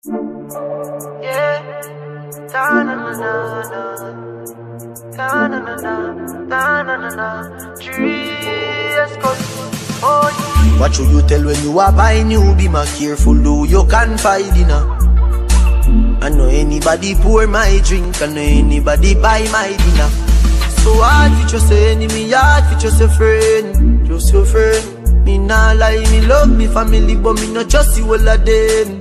Yeah. Da-na-na-na-na. Da-na-na-na-na-na-na-na. Oh, yeah. What should you tell when you are buying new? Be more careful who you confide in. I know anybody pour my drink, I know anybody buy my dinner. So hard for just an enemy, hard for just a friend, just your friend. Me nah lie, me love me family, but me not just you all of them.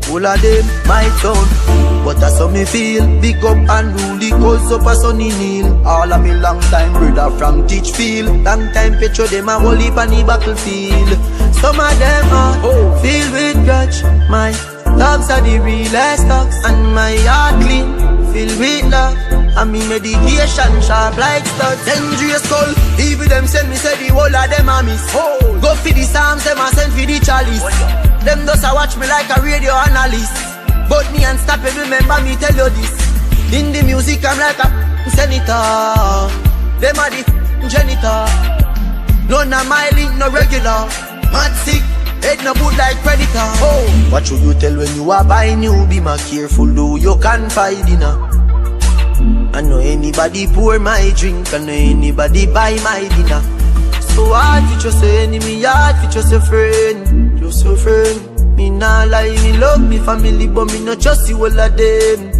All of them, my town. But that's how me feel. Big up and rule, cause up a sunny kneel. All of me long time brother from Teachfield. Long time petro them a whole heap on the battlefield. Some of them are filled with grudge. My dogs are the realest dogs. And my heart clean, filled with love. And me medication sharp like studs. Dangerous call, even them send me say the whole of them a miss. Go for the psalms, them a send for the chalice. Them does a watch me like a radio analyst. But me unstoppable, remember me tell you this. In the music I'm like a senator. Them are the janitor. None of my link no regular. Mad sick, head no good like predator. What should you tell when you are buying new? Be more careful who you confide in. I know anybody pour my drink, I know anybody buy my dinner. So hard for just an enemy, hard for just a friend, just a friend. Me nah lie, me love me family, but me not just you all of them.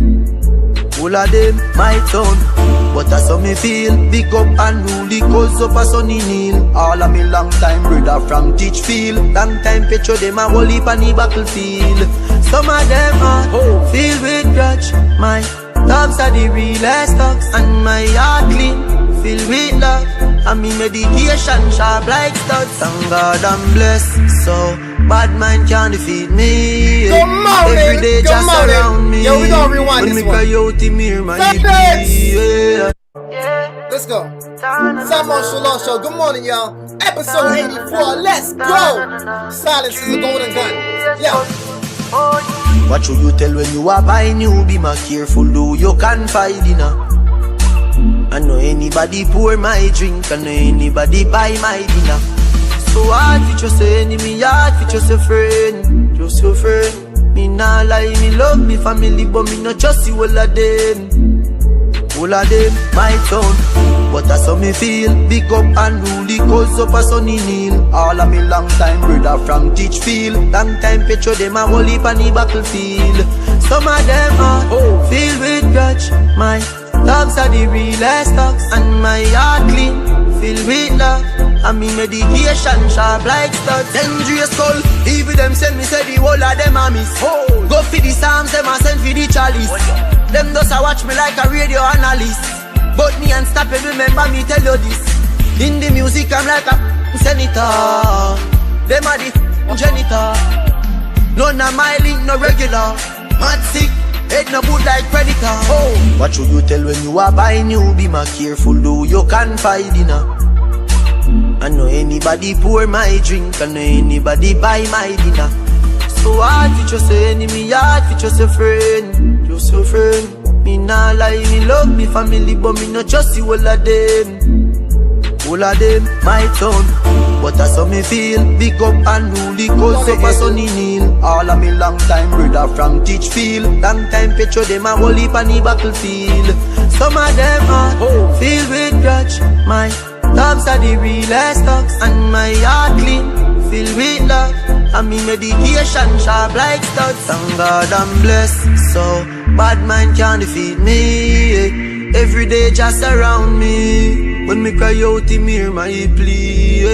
All of them, my town. But that's how me feel. Big up and rule, cause up a sunny kneel. All of me long time brother from Teachfield. Long time petro them a whole heap on the battlefield. Some of them are filled with grudge. My dogs are the realest dogs. And my heart clean, filled with love. And me medication sharp like studs. Thank God I'm blessed, so bad mind can't defeat me. Good morning, every day good just morning. around me. Yo, we gonna rewind when this me one. cry out in me, my Let's go. Cymarshall Law Show. Good morning, y'all. Episode 84. Let's go. Silence is a golden gun. Yeah. What should you tell when you are buying new? Be more careful who you confide in. I know anybody pour my drink, I know anybody buy my dinner. So hard for just an enemy, hard for just a friend, just your friend. Me nah lie, me love me family, but me not just you all of them. All of them, my town. But that's how me feel. Big up and rule, cause up a sunny kneel. All of me long time brother from Teachfield. Long time petro them a whole heap on the battlefield. Some of them are filled with grudge. My dogs are the realest dogs. And my heart clean, filled with love. And me medication sharp like studs. Dangerous call, even them send me say the whole of them a miss. Go for the psalms, them a send for the chalice. Them does a watch me like a radio analyst. But me unstoppable, remember me tell you this. In the music I'm like a senator. Them are the janitor. None of my link no regular. Mad sick, head no good like predator. What should you tell when you are buying new? Be more careful who you confide in. I know anybody pour my drink, I know anybody buy my dinner. So hard for just an enemy, hard for just a friend, just a friend. Me nah lie, me love me family, but me not just you all of them. All of them, my town. But that's how me feel. Big up and rule, cause up a sunny kneel. All of me long time brother from Teachfield. Long time petro them a whole heap on the battlefield. Some of them are filled with grudge. My dogs are the realest dogs. And my heart clean, filled with love. And me medication sharp like studs. Thank God I'm blessed, so bad mind can't defeat me. Every day just around me. When me cry out in me, my plea.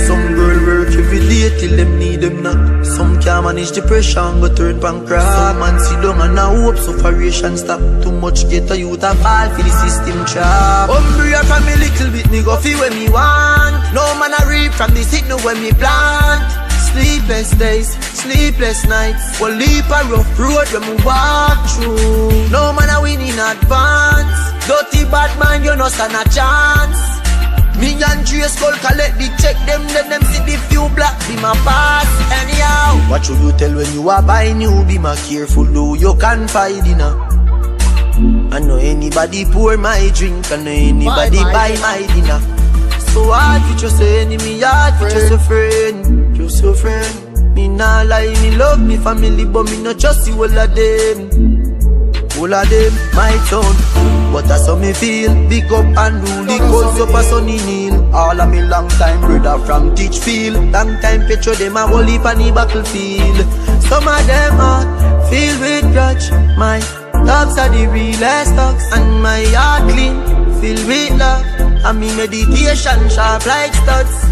Some girl work every day till them need them not. Some can't manage depression but turn pancreas. Some man sit down and a hope sufferation stop. Too much get a youth a fall for the system trap. Umbrella from me little bit, me go feel when me want. No man a reap from the signal when me plant. Sleepless days, sleepless nights. One leap a rough road when we walk through. No man a win in advance. Dirty bad man, you no stand a chance. Me and Dre Skull collect the check them, then them see the few black be my pass. Anyhow, what should you tell when you are buying new? Be more careful who you confide in. I know anybody pour my drink, I know anybody buy my dinner. So hard for just an enemy, hard for just a friend, just a friend. Me nah lie, me love me family, but me not trust you all of them. All of them, my son. But that's how me feel. Big up and rule the cause up a sunny kneel. All of me long time brother from Teachfield. Long time picture them a whole heap on the battlefield. Some of them heart filled with grudge. My dogs are the realest dogs. And my heart clean, filled with love. And me meditation sharp like studs.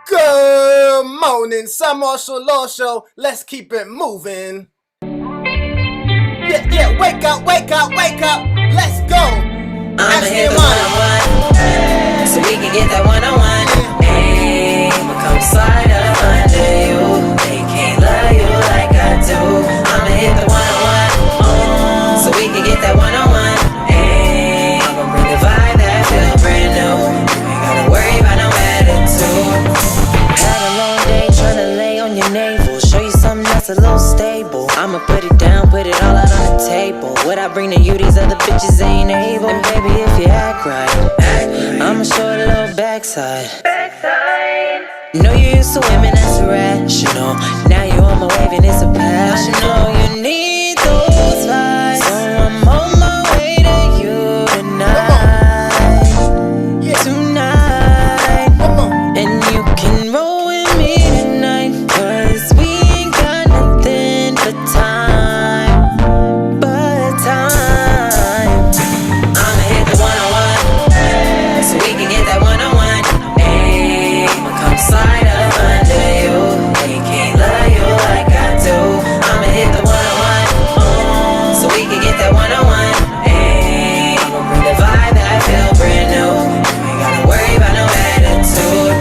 Good morning, Cymarshall Law Show. Let's keep it moving. Yeah, wake up, wake up, wake up. Let's go. I'ma hit the one-on-one, so we can get that one-on-one. Hey, I'ma come slide up under you. They can't love you like I do. I'ma hit the one-on-one, so we can get that one-on-one. Hey, I'ma bring the vibe that feel brand new. You ain't gotta worry about no attitude. Had a long day tryna lay on your navel. Show you something that's a little stable. I'ma put it down, put it all out on the table. What I bring to you, these other bitches ain't able. And baby, if you act right, I'ma show a little backside. Know you used to women, that's irrational. Now you on my wave and it's a passion. I know you need those vibes, so I'm on my way to you tonight. Tonight. And you can roll with me tonight, cause we ain't got nothing but time. But time. I'ma hit the one-on-one, so we can get that one-on-one. Ayy, I'ma come slide up under you. They can't love you like I do. I'ma hit the one-on-one, so we can get that one-on-one. Ayy, I'ma bring the vibe that feel brand new. You ain't gotta worry about no attitude.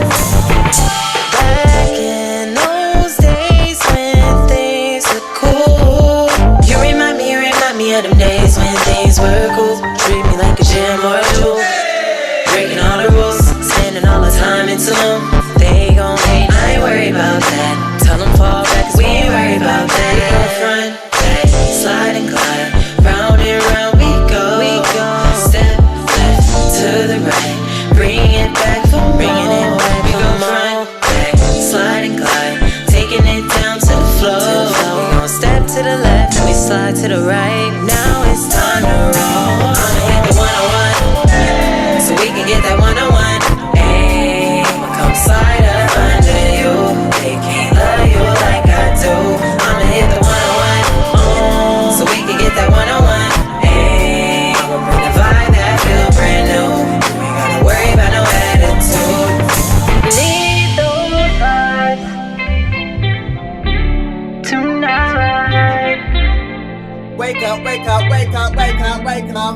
Back in those days when things were cool, you remind me of them days when things were cool. Treat me like a gem or a jewel, breaking all the rules, spending all the time into them. They gon' hate, I ain't worried about that. Tell them fall back, cause we ain't worried about that. We go front, back, slide and glide, round and round we go. Step left to the right, bring it back for more. We go front, back, slide and glide, taking it down to the floor. We gon' step to the left and we slide to the right. Now it's time to roll. I'ma hit the one-on-one, so we can get that one-on-one. Ayy, I'ma come slide up under you. They can't love you like I do. I'ma hit the one-on-one, so we can get that one-on-one. Ayy, I'ma bring the vibe that feel brand new. You ain't gotta worry about no attitude. Need those vibes tonight. Wake up, wake up, wake up, wake up, wake up.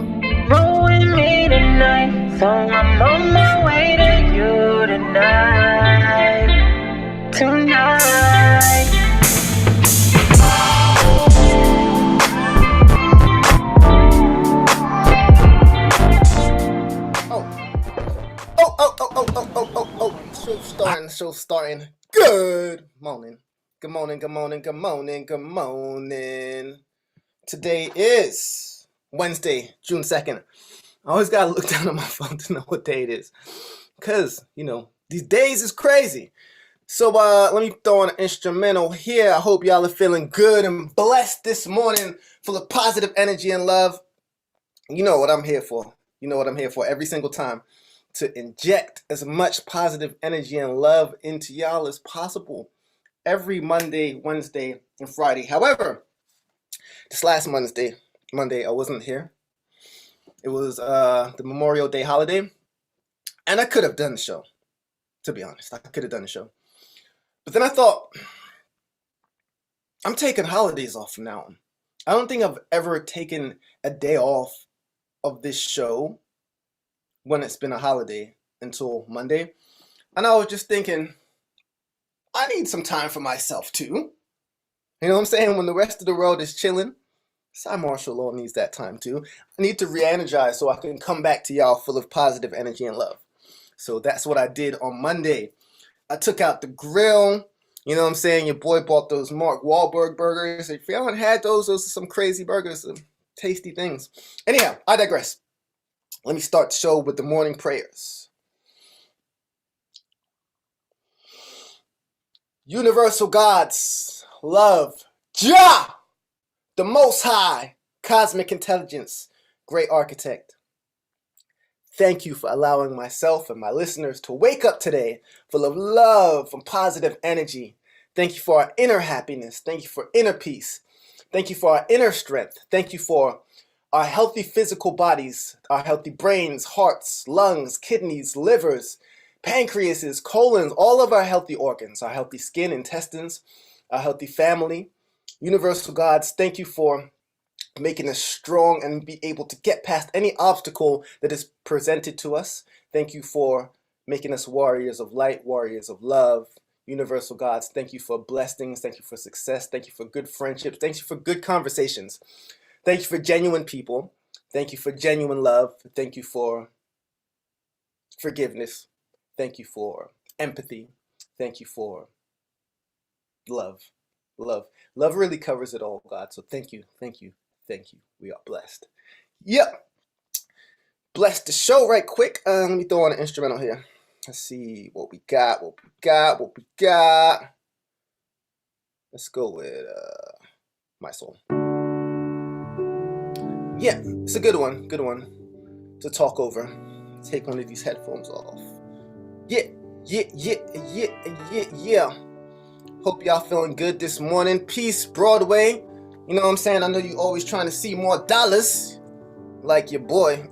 Roll with me tonight, so I'm on my way to you tonight. Tonight. Show starting. Good morning. Good morning, good morning, good morning, good morning. Today is Wednesday, June 2nd. I always gotta look down at my phone to know what day it is. Cause, these days is crazy. So let me throw an instrumental here. I hope y'all are feeling good and blessed this morning, full of positive energy and love. You know what I'm here for. You know what I'm here for every single time. To inject as much positive energy and love into y'all as possible. Every Monday, Wednesday, and Friday. However, this last Monday, I wasn't here. It was the Memorial Day holiday. And I could have done the show. To be honest, I could have done the show. But then I thought, I'm taking holidays off from now on. I don't think I've ever taken a day off of this show when it's been a holiday until Monday. And I was just thinking, I need some time for myself too. You know what I'm saying? When the rest of the world is chilling, Cymarshall Law needs that time too. I need to re-energize so I can come back to y'all full of positive energy and love. So that's what I did on Monday. I took out the grill. You know what I'm saying? Your boy bought those Mark Wahlberg burgers. If you haven't had those are some crazy burgers, some tasty things. Anyhow, I digress. Let me start the show with the morning prayers. Universal gods, love, Jah, the Most High, cosmic intelligence, great architect. Thank you for allowing myself and my listeners to wake up today full of love and positive energy. Thank you for our inner happiness. Thank you for inner peace. Thank you for our inner strength. Thank you for our healthy physical bodies, our healthy brains, hearts, lungs, kidneys, livers, pancreases, colons, all of our healthy organs, our healthy skin, intestines, our healthy family. Universal gods, thank you for making us strong and be able to get past any obstacle that is presented to us. Thank you for making us warriors of light, warriors of love. Universal gods, thank you for blessings. Thank you for success. Thank you for good friendships. Thank you for good conversations. Thank you for genuine people. Thank you for genuine love. Thank you for forgiveness. Thank you for empathy. Thank you for love. Love. Love really covers it all, God. So thank you. Thank you. Thank you. We are blessed. Yep. Bless the show right quick. Let me throw on an instrumental here. Let's see what we got. Let's go with My Soul. Yeah, it's a good one. Good one to talk over. Take one of these headphones off. Yeah. Hope y'all feeling good this morning. Peace, Broadway. You know what I'm saying? I know you always trying to see more dollars, like your boy.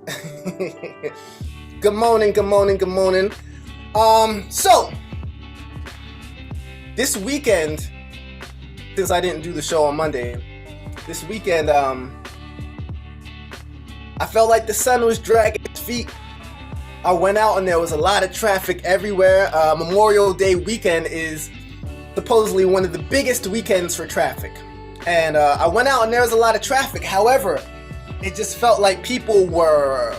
Good morning. So this weekend, since I didn't do the show on Monday, this weekend, I felt like the sun was dragging its feet. I went out and there was a lot of traffic everywhere. Memorial Day weekend is supposedly one of the biggest weekends for traffic. And I went out and there was a lot of traffic. However, it just felt like people were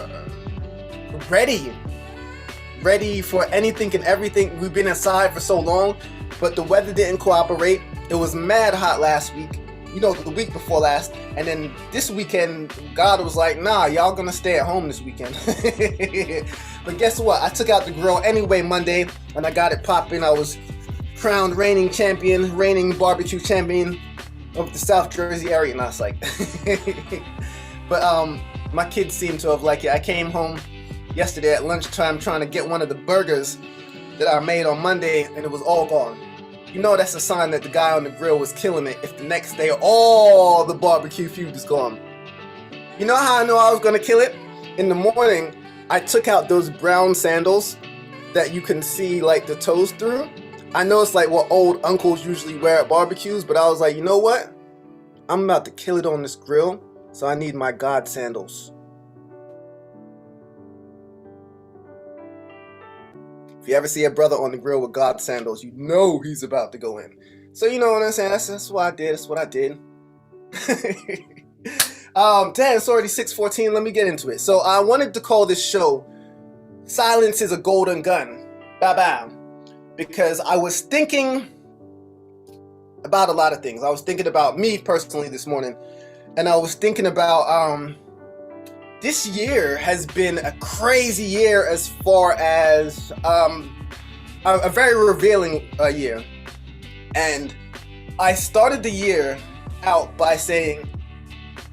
ready for anything and everything. We've been inside for so long, but the weather didn't cooperate. It was mad hot last week, you know, the week before last. And then this weekend, God was like, nah, y'all gonna stay at home this weekend. But guess what? I took out the grill anyway Monday and I got it popping. I was crowned reigning barbecue champion of the South Jersey area, and I was like, but my kids seem to have liked it. I came home yesterday at lunchtime trying to get one of the burgers that I made on Monday, and it was all gone. You know that's a sign that the guy on the grill was killing it if the next day all the barbecue food is gone. You know how I know I was gonna kill it? In the morning, I took out those brown sandals that you can see like the toes through. I know it's like what old uncles usually wear at barbecues, but I was like, you know what? I'm about to kill it on this grill, so I need my God sandals. If you ever see a brother on the grill with God sandals, you know he's about to go in. So you know what I'm saying? That's what I did. That's what I did. Damn, it's already 6:14. Let me get into it. So I wanted to call this show "Silence is a Golden Gun." Bye-bye. Because I was thinking about a lot of things. I was thinking about me personally this morning, and I was thinking about this year has been a crazy year as far as a very revealing year. And I started the year out by saying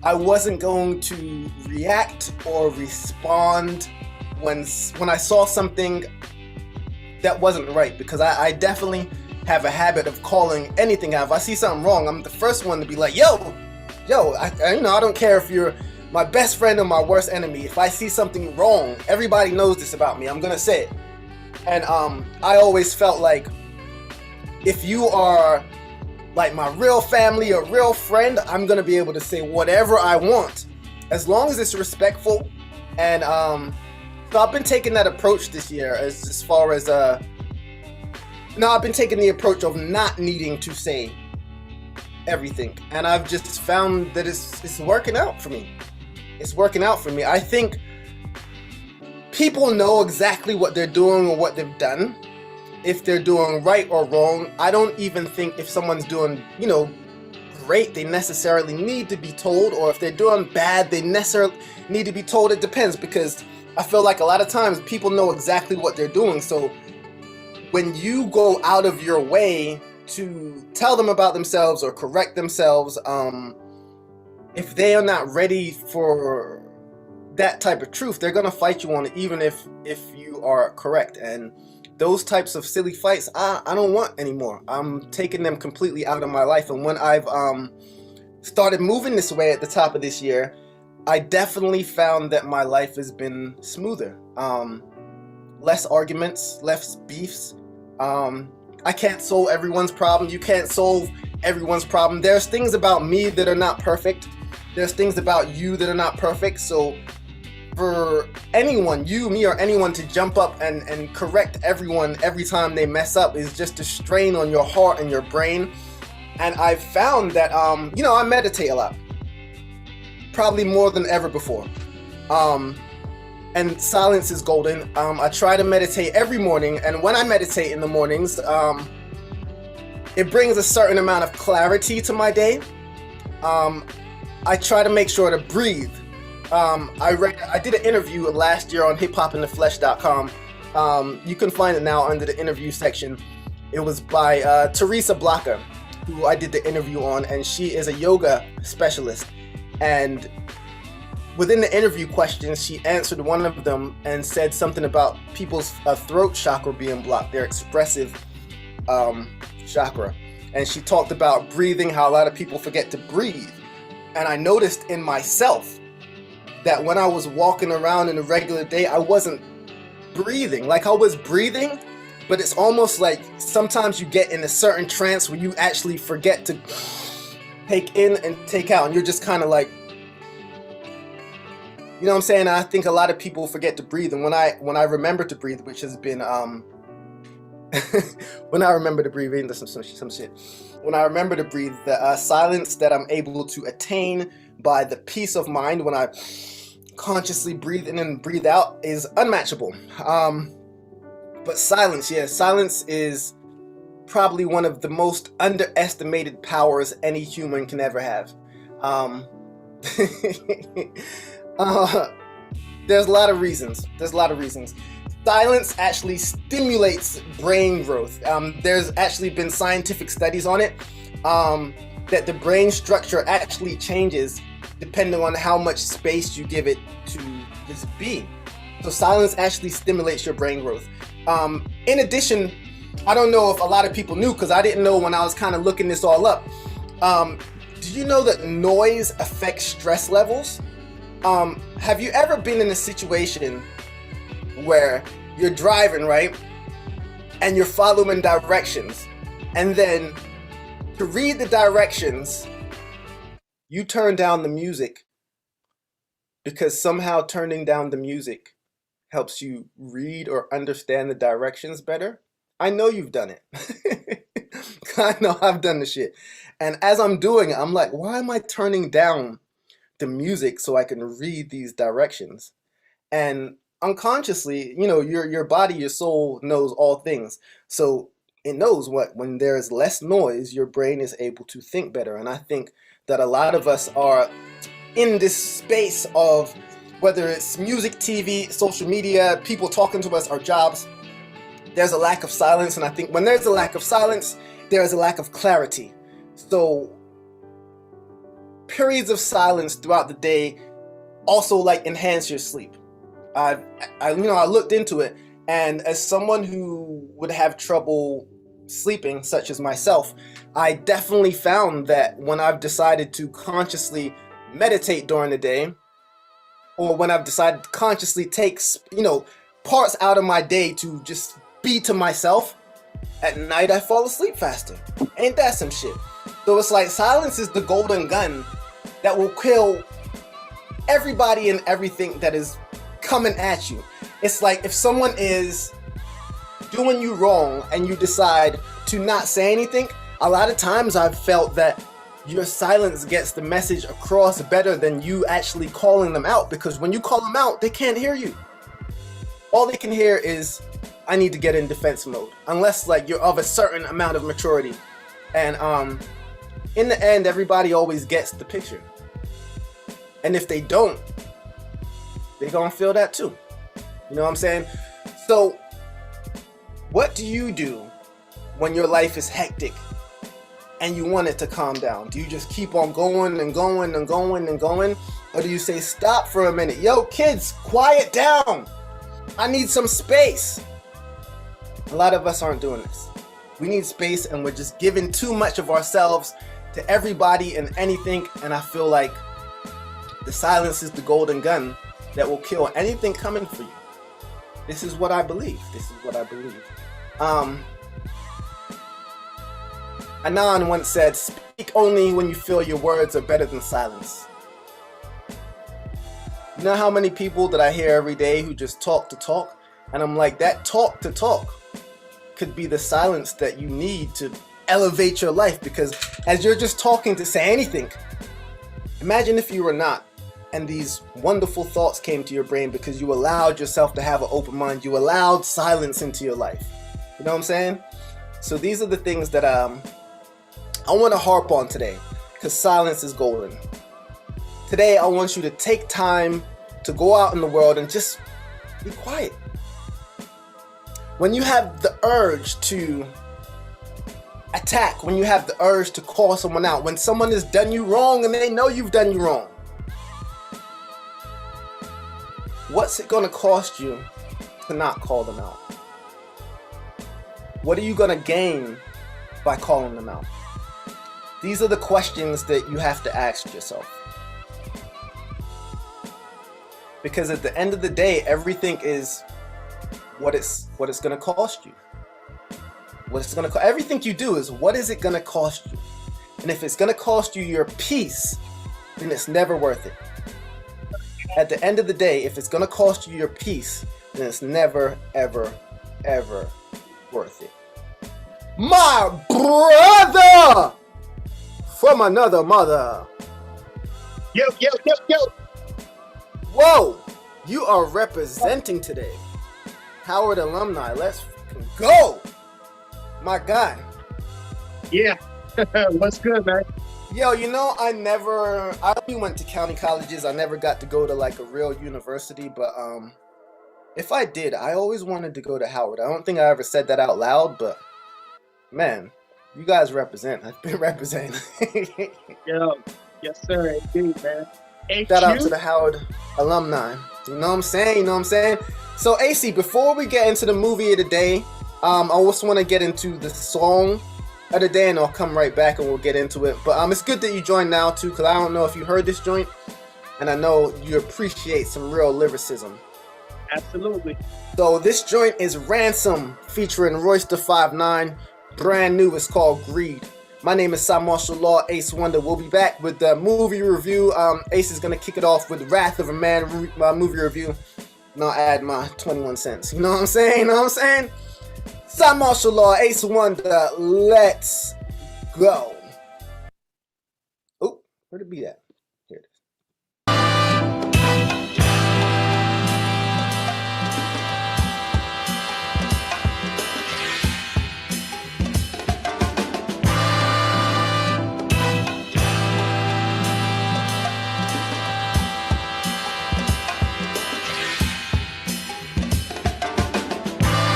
I wasn't going to react or respond when I saw something that wasn't right, because I definitely have a habit of calling anything out. If I see something wrong, I'm the first one to be like, yo, I don't care if you're my best friend or my worst enemy. If I see something wrong, everybody knows this about me, I'm gonna say it. And I always felt like if you are like my real family or real friend, I'm gonna be able to say whatever I want, as long as it's respectful. And so I've been taking that approach this year as far as I've been taking the approach of not needing to say everything, and I've just found that it's working out for me. It's working out for me. I think people know exactly what they're doing or what they've done, if they're doing right or wrong. I don't even think if someone's doing, great, they necessarily need to be told, or if they're doing bad, they necessarily need to be told. It depends, because I feel like a lot of times people know exactly what they're doing. So when you go out of your way to tell them about themselves or correct themselves, if they are not ready for that type of truth, they're gonna fight you on it, even if you are correct. And those types of silly fights, I don't want anymore. I'm taking them completely out of my life. And when I've started moving this way at the top of this year, I definitely found that my life has been smoother. Less arguments, less beefs. I can't solve everyone's problem. You can't solve everyone's problem. There's things about me that are not perfect. There's things about you that are not perfect. So for anyone, you, me, or anyone to jump up and correct everyone every time they mess up is just a strain on your heart and your brain. And I've found that, I meditate a lot. Probably more than ever before. And silence is golden. I try to meditate every morning, and when I meditate in the mornings, it brings a certain amount of clarity to my day. I try to make sure to breathe. I did an interview last year on hiphopintheflesh.com. You can find it now under the interview section. It was by Teresa Blocker, who I did the interview on, and she is a yoga specialist. And within the interview questions, she answered one of them and said something about people's throat chakra being blocked, their expressive chakra. And she talked about breathing, how a lot of people forget to breathe. And I noticed in myself that when I was walking around in a regular day, I wasn't breathing. Like, I was breathing, but it's almost like sometimes you get in a certain trance where you actually forget to take in and take out, and you're just kind of like, you know what I'm saying? I think a lot of people forget to breathe, and when I remember to breathe, which has been when I remember to breathe, ain't some shit. When I remember to breathe, the silence that I'm able to attain by the peace of mind when I consciously breathe in and breathe out is unmatchable. But silence is probably one of the most underestimated powers any human can ever have. There's a lot of reasons. Silence actually stimulates brain growth. There's actually been scientific studies on it, that the brain structure actually changes depending on how much space you give it to just be. So silence actually stimulates your brain growth. In addition, I don't know if a lot of people knew, because I didn't know when I was kind of looking this all up. Do you know that noise affects stress levels? Have you ever been in a situation where you're driving, right? And you're following directions, and then to read the directions, you turn down the music because somehow turning down the music helps you read or understand the directions better? I know you've done it. I know I've done the shit. And as I'm doing it, I'm like, why am I turning down the music so I can read these directions? And unconsciously, your body, your soul knows all things. So it knows when there's less noise, your brain is able to think better. And I think that a lot of us are in this space of, whether it's music, TV, social media, people talking to us, our jobs, there's a lack of silence. And I think when there's a lack of silence, there is a lack of clarity. So periods of silence throughout the day also enhance your sleep. I looked into it, and as someone who would have trouble sleeping, such as myself, I definitely found that when I've decided to consciously meditate during the day, or when I've decided to consciously take, parts out of my day to just be to myself, at night I fall asleep faster. Ain't that some shit? So it's like silence is the golden gun that will kill everybody and everything that is coming at you. It's like if someone is doing you wrong and you decide to not say anything, a lot of times I've felt that your silence gets the message across better than you actually calling them out, because when you call them out, they can't hear you. All they can hear is, I need to get in defense mode. Unless like you're of a certain amount of maturity. And in the end, everybody always gets the picture. And if they don't, they're gonna feel that too. You know what I'm saying? So what do you do when your life is hectic and you want it to calm down? Do you just keep on going and going and going and going? Or do you say, stop for a minute? Yo, kids, quiet down. I need some space. A lot of us aren't doing this. We need space, and we're just giving too much of ourselves to everybody and anything. And I feel like the silence is the golden gun that will kill anything coming for you. This is what I believe. Anon once said, speak only when you feel your words are better than silence. You know how many people that I hear every day who just talk to talk? And I'm like, that talk to talk could be the silence that you need to elevate your life, because as you're just talking to say anything, imagine if you were not, and these wonderful thoughts came to your brain because you allowed yourself to have an open mind. You allowed silence into your life. You know what I'm saying? So these are the things that I want to harp on today, because silence is golden. Today, I want you to take time to go out in the world and just be quiet. When you have the urge to attack, when you have the urge to call someone out, when someone has done you wrong and they know you've done you wrong, what's it going to cost you to not call them out? What are you going to gain by calling them out? These are the questions that you have to ask yourself. Because at the end of the day, everything is what it's going to cost you. Everything you do is, what is it going to cost you? And if it's going to cost you your peace, then it's never worth it. At the end of the day, if it's going to cost you your peace, then it's never, ever, ever worth it. My brother from another mother. Yo. Whoa, you are representing today. Howard alumni, let's go. My God. Yeah. What's good, man? Yo, you know, I only went to county colleges. I never got to go to like a real university, but if I did, I always wanted to go to Howard. I don't think I ever said that out loud, but man, you guys represent. I've been representing. Yo, yes sir, indeed, man. Shout out to the Howard alumni. You know what I'm saying? So AC, before we get into the movie of the day, I also want to get into the song of the day, and I'll come right back and we'll get into it. But it's good that you joined now too, because I don't know if you heard this joint, and I know you appreciate some real lyricism. Absolutely. So this joint is Ransom featuring Royce da 5'9". Brand new. It's called Greed. My name is Cymarshall Law, Ace Wonder. We'll be back with the movie review. Ace is going to kick it off with Wrath of a Man movie review. And I'll add my 21 cents. You know what I'm saying? Cymarshall Law, Ace Wonder. Let's go. Oh, where'd it be at? Here it is.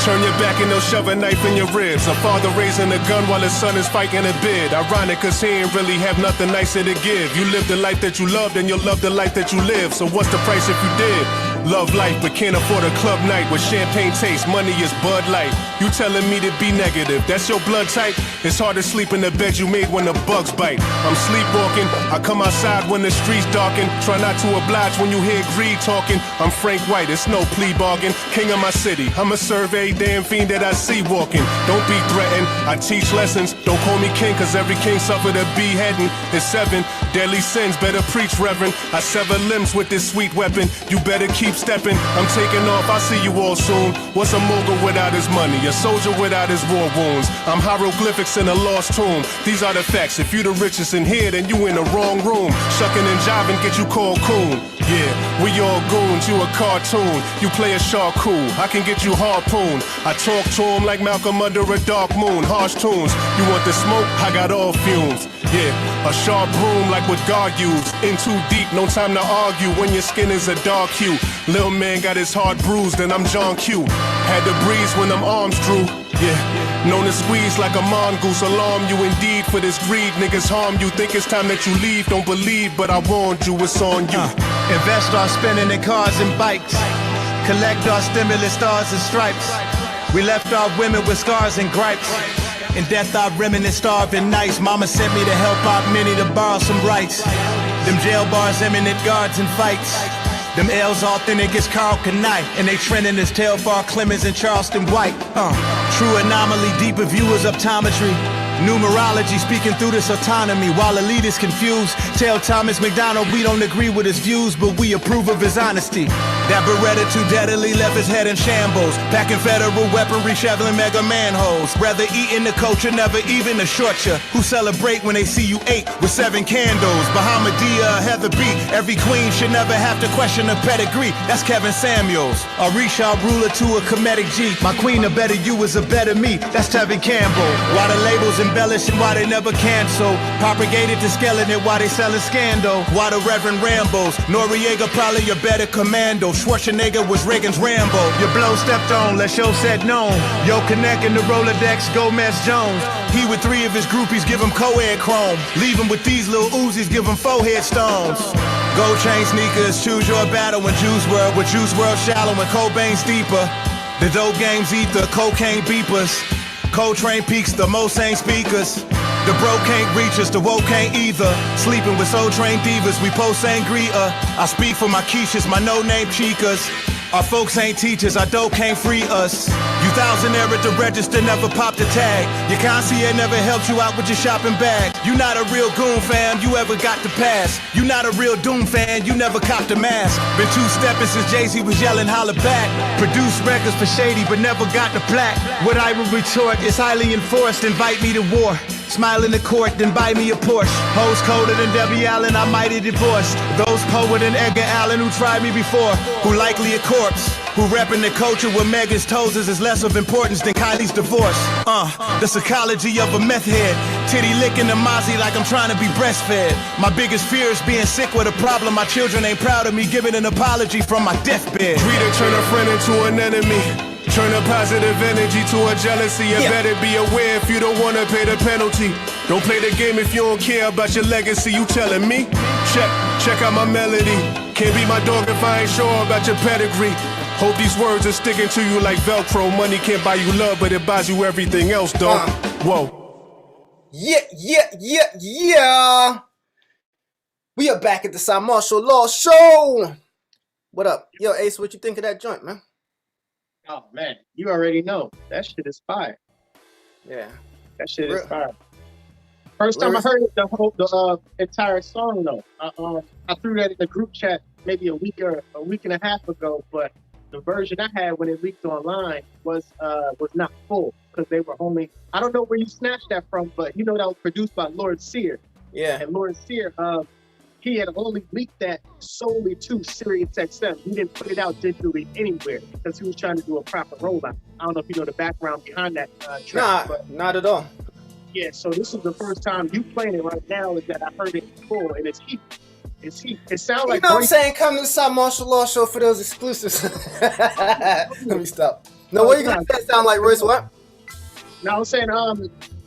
Turn your back and they'll shove a knife in your ribs. A father raising a gun while his son is fighting a bid. Ironic cause he ain't really have nothing nicer to give. You live the life that you loved and you'll love the life that you live. So what's the price if you did? Love life but can't afford a club night with champagne taste. Money is Bud Light. You telling me to be negative, that's your blood type? It's hard to sleep in the bed you made when the bugs bite. I'm sleepwalking, I come outside when the streets darken. Try not to oblige when you hear greed talking. I'm Frank White, it's no plea bargain. King of my city, I'ma serve every damn fiend that I see walking. Don't be threatened, I teach lessons. Don't call me king cause every king suffered a beheading. It's 7 deadly sins, better preach reverend. I sever limbs with this sweet weapon. You better keep stepping, I'm taking off, I'll see you all soon. What's a mogul without his money? A soldier without his war wounds. I'm hieroglyphics in a lost tomb. These are the facts, if you the richest in here, then you in the wrong room. Shucking and jiving get you called coon. Yeah, we all goons, you a cartoon. You play a shark cool, I can get you harpooned. I talk to him like Malcolm under a dark moon. Harsh tunes, you want the smoke? I got all fumes. Yeah, a sharp broom like what God used. In too deep, no time to argue when your skin is a dark hue. Lil' man got his heart bruised and I'm John Q. Had to breeze when them arms drew. Yeah, known to squeeze like a mongoose. Alarm you indeed for this greed. Niggas harm you, think it's time that you leave. Don't believe, but I warned you, it's on you. Invest our spending in cars and bikes. Collect our stimulus stars and stripes. We left our women with scars and gripes. In death our reminisce starving nights. Mama sent me to help out many to borrow some rights. Them jail bars, imminent guards and fights. Them L's authentic as Carl Kanai. And they trending as Telfar Clemens and Charleston White. True anomaly, deeper viewers optometry. Numerology speaking through this autonomy. While elite is confused, tell Thomas McDonald we don't agree with his views, but we approve of his honesty. That Beretta too deadly left his head in shambles. Packing federal weaponry, shoveling mega manholes. Rather eating the culture, never even a short ya. Who celebrate when they see you 8 with 7 candles. Bahamadia, Heather B. Every queen should never have to question her pedigree. That's Kevin Samuels. A Risha ruler to a comedic G. My queen, a better you is a better me. That's Tevin Campbell. Why the labels embellish and why they never cancel. Propagated to skeleton while they selling scandal. Why the Reverend Rambos. Noriega probably a better commando. Schwarzenegger was Reagan's Rambo. Your blow stepped on, let show said known. Yo Connect in the Rolodex, Gomez Jones. He with 3 of his groupies give him co-ed chrome. Leave him with these little Uzis, give him 4 headstones. Gold chain sneakers, choose your battle when Juice WRLD. With Juice WRLD shallow and Cobain's deeper. The dope games ether, cocaine beepers. Coltrane peaks, the Mosang speakers. The bro can't reach us, the woke can't either. Sleeping with soul trained divas, we post sangria. I speak for my Keishas, my no-name chicas. Our folks ain't teachers, our dope can't free us. You thousandaire at the register, never popped a tag. Your concierge never helped you out with your shopping bag. You not a real goon fam, you ever got the pass. You not a real Doom fan, you never copped a mask. Been 2-stepping since Jay-Z was yelling holla back. Produced records for Shady, but never got the plaque. What I would retort is highly enforced, invite me to war. Smile in the court, then buy me a Porsche. Hoes colder than Debbie Allen, I might have divorced. Those poet than Edgar Allan who tried me before, who likely a corpse. Who reppin' the culture with Megan's toes is less of importance than Kylie's divorce. The psychology of a meth head. Titty licking the mozzie like I'm trying to be breastfed. My biggest fear is being sick with a problem. My children ain't proud of me giving an apology from my deathbed. Free to turn a friend into an enemy. Turn a positive energy to a jealousy. You better be aware if you don't wanna pay the penalty. Don't play the game if you don't care about your legacy. You telling me? Check out my melody. Can't be my dog if I ain't sure about your pedigree. Hope these words are sticking to you like Velcro. Money can't buy you love, but it buys you everything else, dog. Whoa. Yeah. We are back at the Cymarshall Law Show. What up? Yo, Ace, what you think of that joint, man? Oh man, you already know that shit is fire. Yeah, that shit is fire. First time I heard it, the entire song though. I threw that in the group chat maybe a week and a half ago, but the version I had when it leaked online was not full because they were only. I don't know where you snatched that from, but you know that was produced by Lord Sear. Yeah, and Lord Sear, he had only leaked that solely to SiriusXM. He didn't put it out digitally anywhere because he was trying to do a proper rollout. I don't know if you know the background behind that track. Nah, not at all. Yeah, so this is the first time you playing it right now is that I heard it full, and it's heat. It's heat. It sounds like... You know what I'm saying? Come to the Cymarshall Law Show for those exclusives. Let me stop. No, what you gonna say? Sound like Royce what? No, I'm saying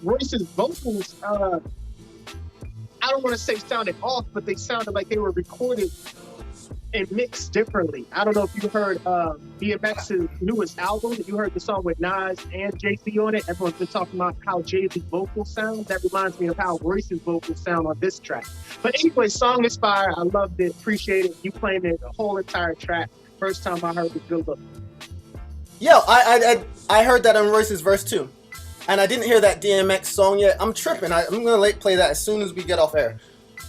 Royce's vocals... I don't want to say sounded off, but they sounded like they were recorded and mixed differently. I don't know if you heard DMX's newest album. You heard the song with Nas and Jay-Z on it. Everyone's been talking about how Jay-Z's vocals sound. That reminds me of how Royce's vocals sound on this track. But anyway, song is fire. I loved it. Appreciate it. You playing it the whole entire track. First time I heard it, good look. Yo, I heard that on Royce's verse too. And I didn't hear that DMX song yet. I'm tripping. I'm gonna play that as soon as we get off air.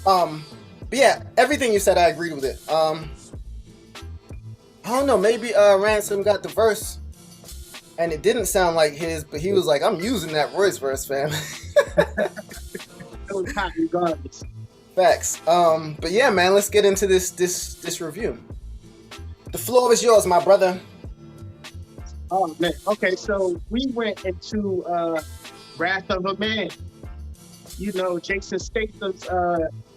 But yeah, everything you said, I agreed with it. I don't know. Maybe Ransom got the verse, and it didn't sound like his, but he was like, "I'm using that Royce verse, fam." It was hot regardless. Facts. But yeah, man, let's get into this review. The floor is yours, my brother. Oh man. Okay, so we went into Wrath of a Man. You know, Jason Statham's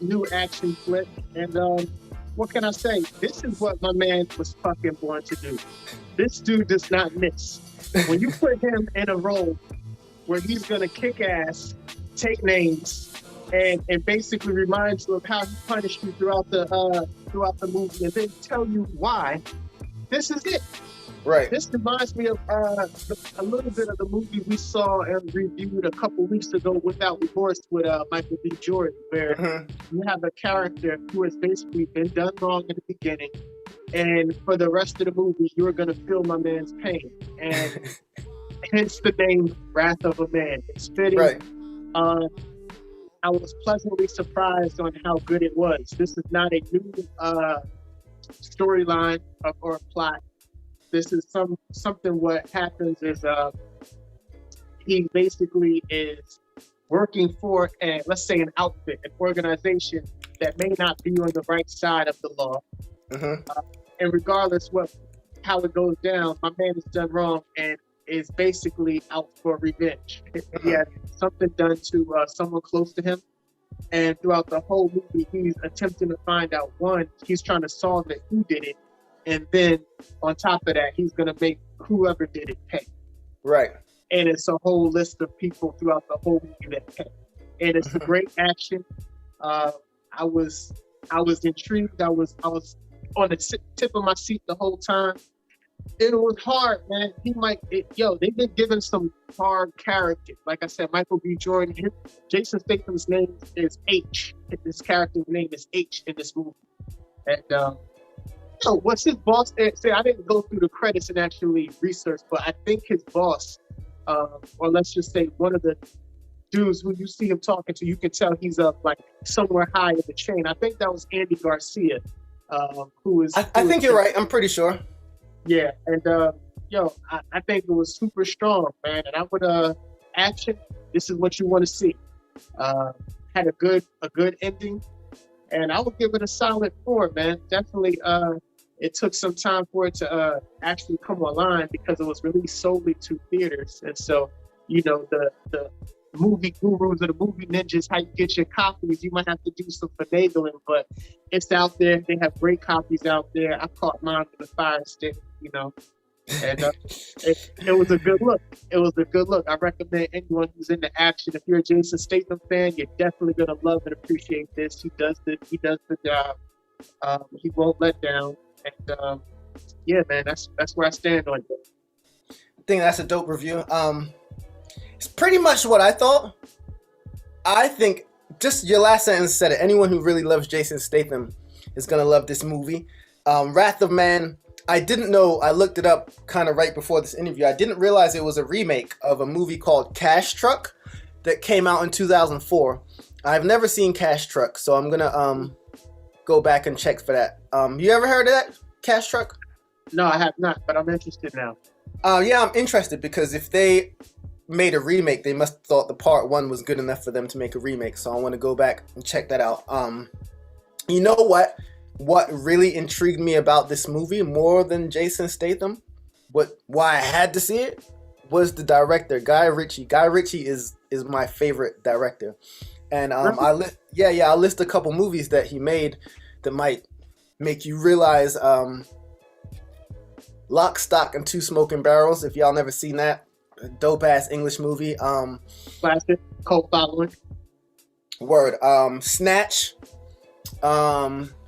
new action flick, and what can I say? This is what my man was fucking born to do. This dude does not miss. When you put him in a role where he's gonna kick ass, take names, and basically remind you of how he punished you throughout the movie, and then tell you why, this is it. Right. This reminds me of a little bit of the movie we saw and reviewed a couple weeks ago, Without Remorse, with Michael B. Jordan, where you have a character who has basically been done wrong in the beginning, and for the rest of the movie, you're going to feel my man's pain. And hence the name Wrath of a Man. It's fitting. Right. I was pleasantly surprised on how good it was. This is not a new storyline or plot. This is something. What happens is he basically is working for let's say an outfit, an organization that may not be on the right side of the law. And regardless how it goes down, my man is done wrong and is basically out for revenge. He had something done to someone close to him. And throughout the whole movie, he's attempting to find out, one, he's trying to solve it, who did it. And then on top of that, he's going to make whoever did it pay. Right. And it's a whole list of people throughout the whole movie that pay. And it's a great action. I was intrigued. I was on the tip of my seat the whole time. It was hard, man. They've been given some hard characters. Like I said, Michael B. Jordan, Jason Statham's name is H. This character's name is H in this movie. And what's his boss? Say, I didn't go through the credits and actually research, but I think his boss, or let's just say one of the dudes who you see him talking to, you can tell he's up like somewhere high in the chain. I think that was Andy Garcia, who is. I think you're right. I'm pretty sure. Yeah, and I think it was super strong, man. And I would action. This is what you want to see. Had a good ending, and I would give it a solid 4, man. Definitely. It took some time for it to actually come online because it was released solely to theaters, and so the movie gurus or the movie ninjas, how you get your copies, you might have to do some finagling, but it's out there. They have great copies out there. I caught mine with a Fire Stick, and it was a good look. It was a good look. I recommend anyone who's into action. If you're a Jason Statham fan, you're definitely gonna love and appreciate this. He does the job. He won't let down. And yeah, man, that's where I stand on it. I think that's a dope review. It's pretty much what I thought. I think just your last sentence said it. Anyone who really loves Jason Statham is gonna love this movie. Wrath of Man. I didn't know. I looked it up kind of right before this interview. I didn't realize it was a remake of a movie called Cash Truck that came out in 2004. I've never seen Cash Truck, so I'm gonna go back and check for that. You ever heard of that, Cash Truck? No, I have not, but I'm interested now. Yeah, I'm interested because if they made a remake, they must have thought the part 1 was good enough for them to make a remake. So I want to go back and check that out. You know what? What really intrigued me about this movie more than Jason Statham, why I had to see it, was the director, Guy Ritchie. Guy Ritchie is my favorite director, and I'll list a couple movies that he made that might make you realize. Lock, Stock, and Two Smoking Barrels. If y'all never seen that, dope ass English movie. Classic, cult following. Word. Snatch.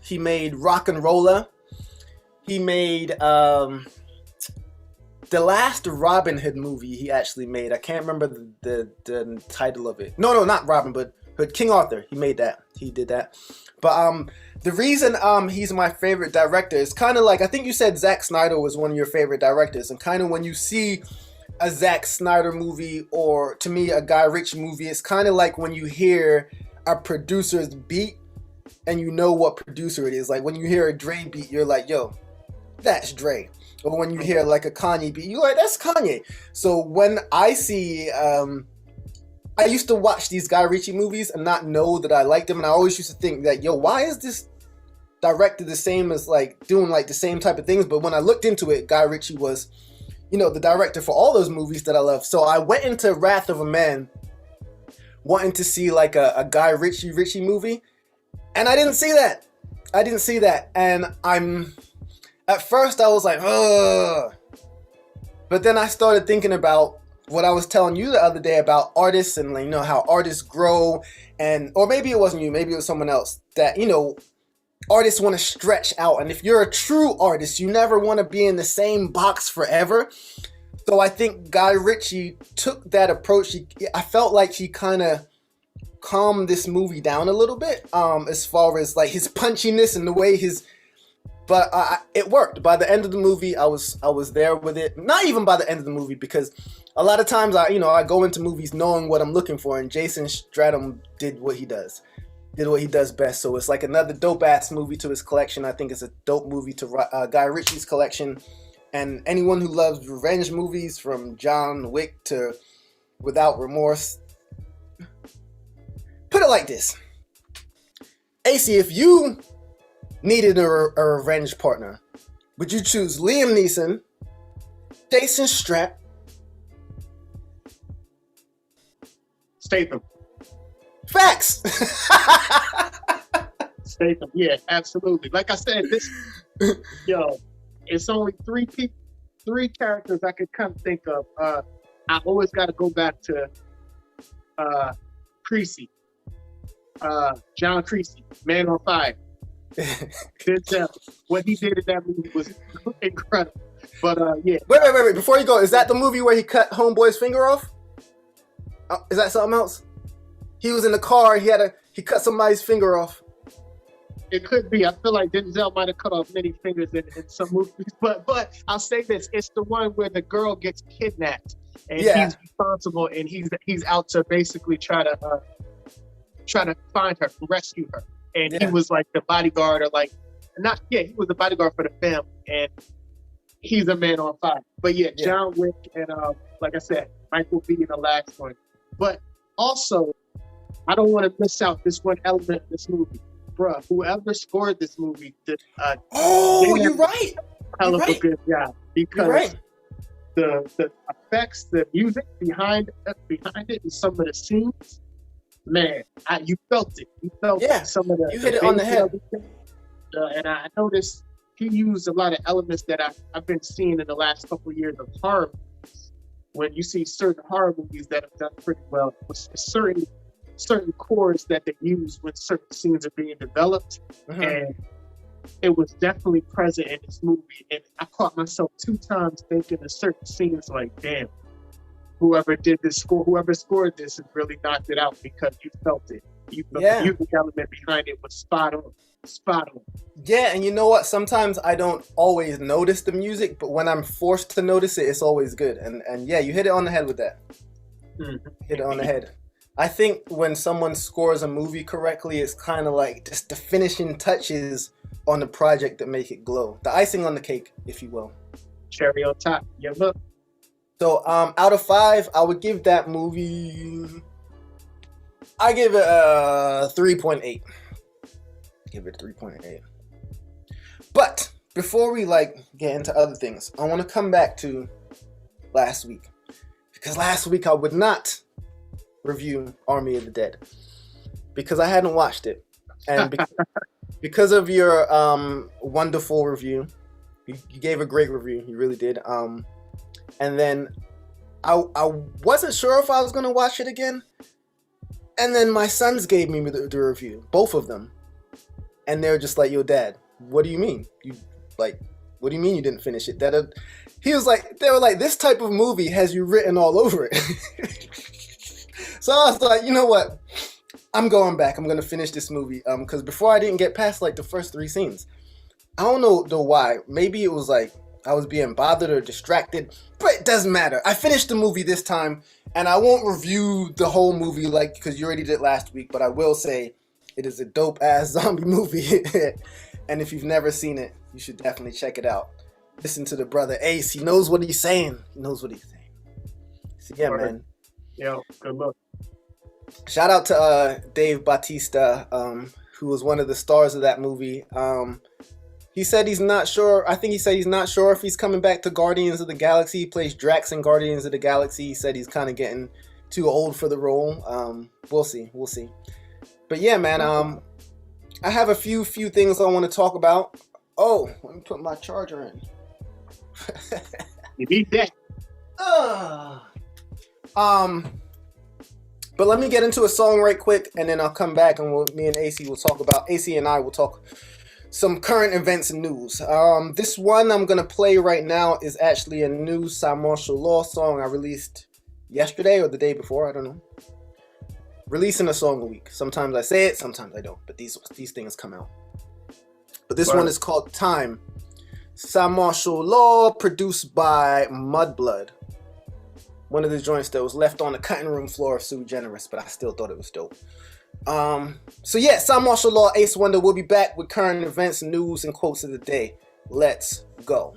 He made Rock and Roller. He made the last Robin Hood movie he actually made. I can't remember the title of it. No, not Robin, but Hood. King Arthur. He made that. He did that. But the reason he's my favorite director is kind of like, I think you said Zack Snyder was one of your favorite directors, and kind of when you see a Zack Snyder movie, or to me a Guy Ritchie movie, it's kind of like when you hear a producer's beat and you know what producer it is. Like when you hear a Dre beat, you're like, yo, that's Dre. Or when you hear like a Kanye beat, you're like, that's Kanye. So when I see I used to watch these Guy Ritchie movies and not know that I liked them, and I always used to think that, yo, why is this directed the same as like doing like the same type of things? But when I looked into it, Guy Ritchie was, you know, the director for all those movies that I love. So I went into Wrath of a Man wanting to see like a Guy Ritchie movie, and I didn't see that. And at first I was like, ugh. But then I started thinking about what I was telling you the other day about artists and, you know, how artists grow, and or maybe it wasn't you, maybe it was someone else, that, you know, artists want to stretch out, and if you're a true artist, you never want to be in the same box forever. So I think Guy Ritchie took that approach. I felt like he kind of calmed this movie down a little bit, as far as like his punchiness and the way but it worked. By the end of the movie, I was there with it. Not even by the end of the movie, because a lot of times I go into movies knowing what I'm looking for, and Jason Statham did what he does best. So it's like another dope ass movie to his collection. I think it's a dope movie to Guy Ritchie's collection, and anyone who loves revenge movies from John Wick to Without Remorse. Put it like this, AC, if you needed a revenge partner, would you choose Liam Neeson, Jason Statham? Statham. Facts. Statham. Yeah, absolutely. Like I said, it's only three characters I could kind of think of. I always got to go back to Creasy. John Creasy, Man on Fire. What he did in that movie was incredible. But yeah. Wait. Before you go, is that the movie where he cut Homeboy's finger off? Is that something else? He was in the car. He cut somebody's finger off. It could be. I feel like Denzel might have cut off many fingers in some movies. But I'll say this: it's the one where the girl gets kidnapped and he's responsible, and he's out to basically try to find her, rescue her. And he was like the bodyguard, he was the bodyguard for the family, and he's a man on fire. But John Wick and like I said, Michael B in the last one. But also, I don't want to miss out this one element of this movie. Bruh, whoever scored this movie did you're right. Hell of a good job. Because the effects, the music behind it, and some of the scenes, man, you felt it. You felt some of the. You hit it on the head. And I noticed he used a lot of elements that I've been seeing in the last couple of years of horror movies. When you see certain horror movies that have done pretty well, with certain chords that they use when certain scenes are being developed, and it was definitely present in this movie. And I caught myself 2 times thinking of certain scenes like, damn, whoever scored this has really knocked it out, because you felt it. The music element behind it was spot on. Yeah, and you know what? Sometimes I don't always notice the music, but when I'm forced to notice it, it's always good. And yeah, you hit it on the head with that. Hit it on the head. I think when someone scores a movie correctly, it's kind of like just the finishing touches on the project that make it glow. The icing on the cake, if you will. Cherry on top. Yeah, look. So out of 5, I would give that movie, I give it a 3.8. Give it a 3.8. But before we get into other things, I want to come back to last week, because last week I would not review Army of the Dead because I hadn't watched it, and because of your wonderful review, you gave a great review, you really did. And then I wasn't sure if I was gonna watch it again, and then my sons gave me the review, both of them. And they're just like, yo, Dad, what do you mean? What do you mean you didn't finish it? They were like, this type of movie has you written all over it. So I was like, you know what? I'm going back. I'm going to finish this movie. Because before I didn't get past the first 3 scenes. I don't know why. Maybe it was like I was being bothered or distracted, but it doesn't matter. I finished the movie this time, and I won't review the whole movie because you already did last week, but I will say it is a dope-ass zombie movie, and if you've never seen it, you should definitely check it out. Listen to the brother Ace. He knows what he's saying. So yeah, man. Yo, good luck. Shout out to Dave Bautista, who was one of the stars of that movie. He said he's not sure. I think he said he's not sure if he's coming back to Guardians of the Galaxy. He plays Drax in Guardians of the Galaxy. He said he's kind of getting too old for the role. We'll see. But yeah, man. I have a few things I want to talk about. Oh, let me put my charger in. You need that. But let me get into a song right quick, and then I'll come back, and me and AC and I will talk some current events and news. This one I'm gonna play right now is actually a new Cymarshall Law song I released yesterday or the day before. I don't know. Releasing a song a week. Sometimes I say it, sometimes I don't. But these things come out. But this one is called Time. Cymarshall Law, produced by Mudblood. One of the joints that was left on the cutting room floor of Sue Generous, but I still thought it was dope. So yeah, Cymarshall Law, Ace Wonder will be back with current events, news, and quotes of the day. Let's go.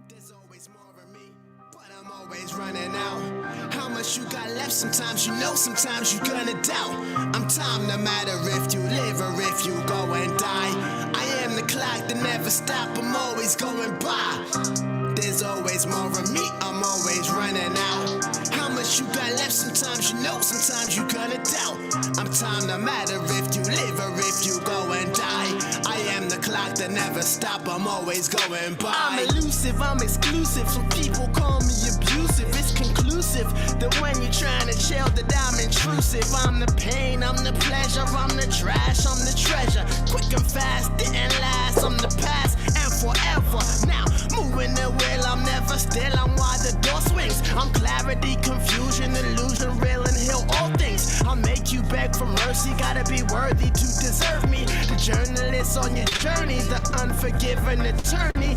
There's always more of me, but I'm always running out. How much you got left? Sometimes you know, sometimes you gonna doubt. I'm time no matter if you live or if you go and die. I am the clock that never stop, I'm always going by. There's always more of me, I'm always running out. How much you got left? Sometimes you know, sometimes you gonna doubt. I'm time no matter if you live or if you go and die. I am the clock that never stop, I'm always going by. I'm elusive, I'm exclusive, some people call me abusive. It's conclusive that when you're trying to chill that I'm intrusive. I'm the pain, I'm the pleasure, I'm the trash, I'm the treasure. Quick and fast, didn't last, I'm the past and forever. Now, moving the wheel, I'm never still, I'm why the door swings. I'm clarity, confusion, illusion, real and heal all things. I'll make you beg for mercy, gotta be worthy to deserve me. The journalist on your journey, the unforgiven attorney.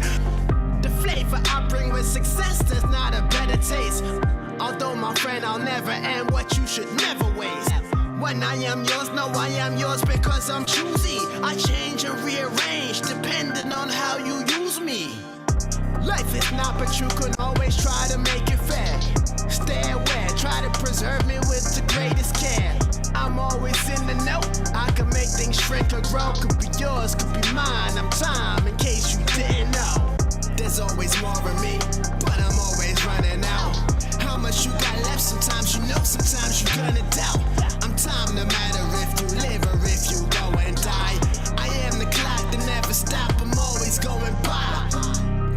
The flavor I bring with success, there's not a better taste. Although my friend, I'll never end what you should never waste. When I am yours, no, I am yours because I'm choosy. I change and rearrange depending on how you use me. Life is not, but you can always try to make it fair. Stay aware, try to preserve me with the greatest care. I'm always in the know, I can make things shrink or grow. Could be yours, could be mine, I'm time in case you didn't know. There's always more of me, but I'm always running out. How much you got left? Sometimes you know, sometimes you gonna doubt. I'm time no matter if you live or if you go and die. I am the clock that never stop, I'm always going by.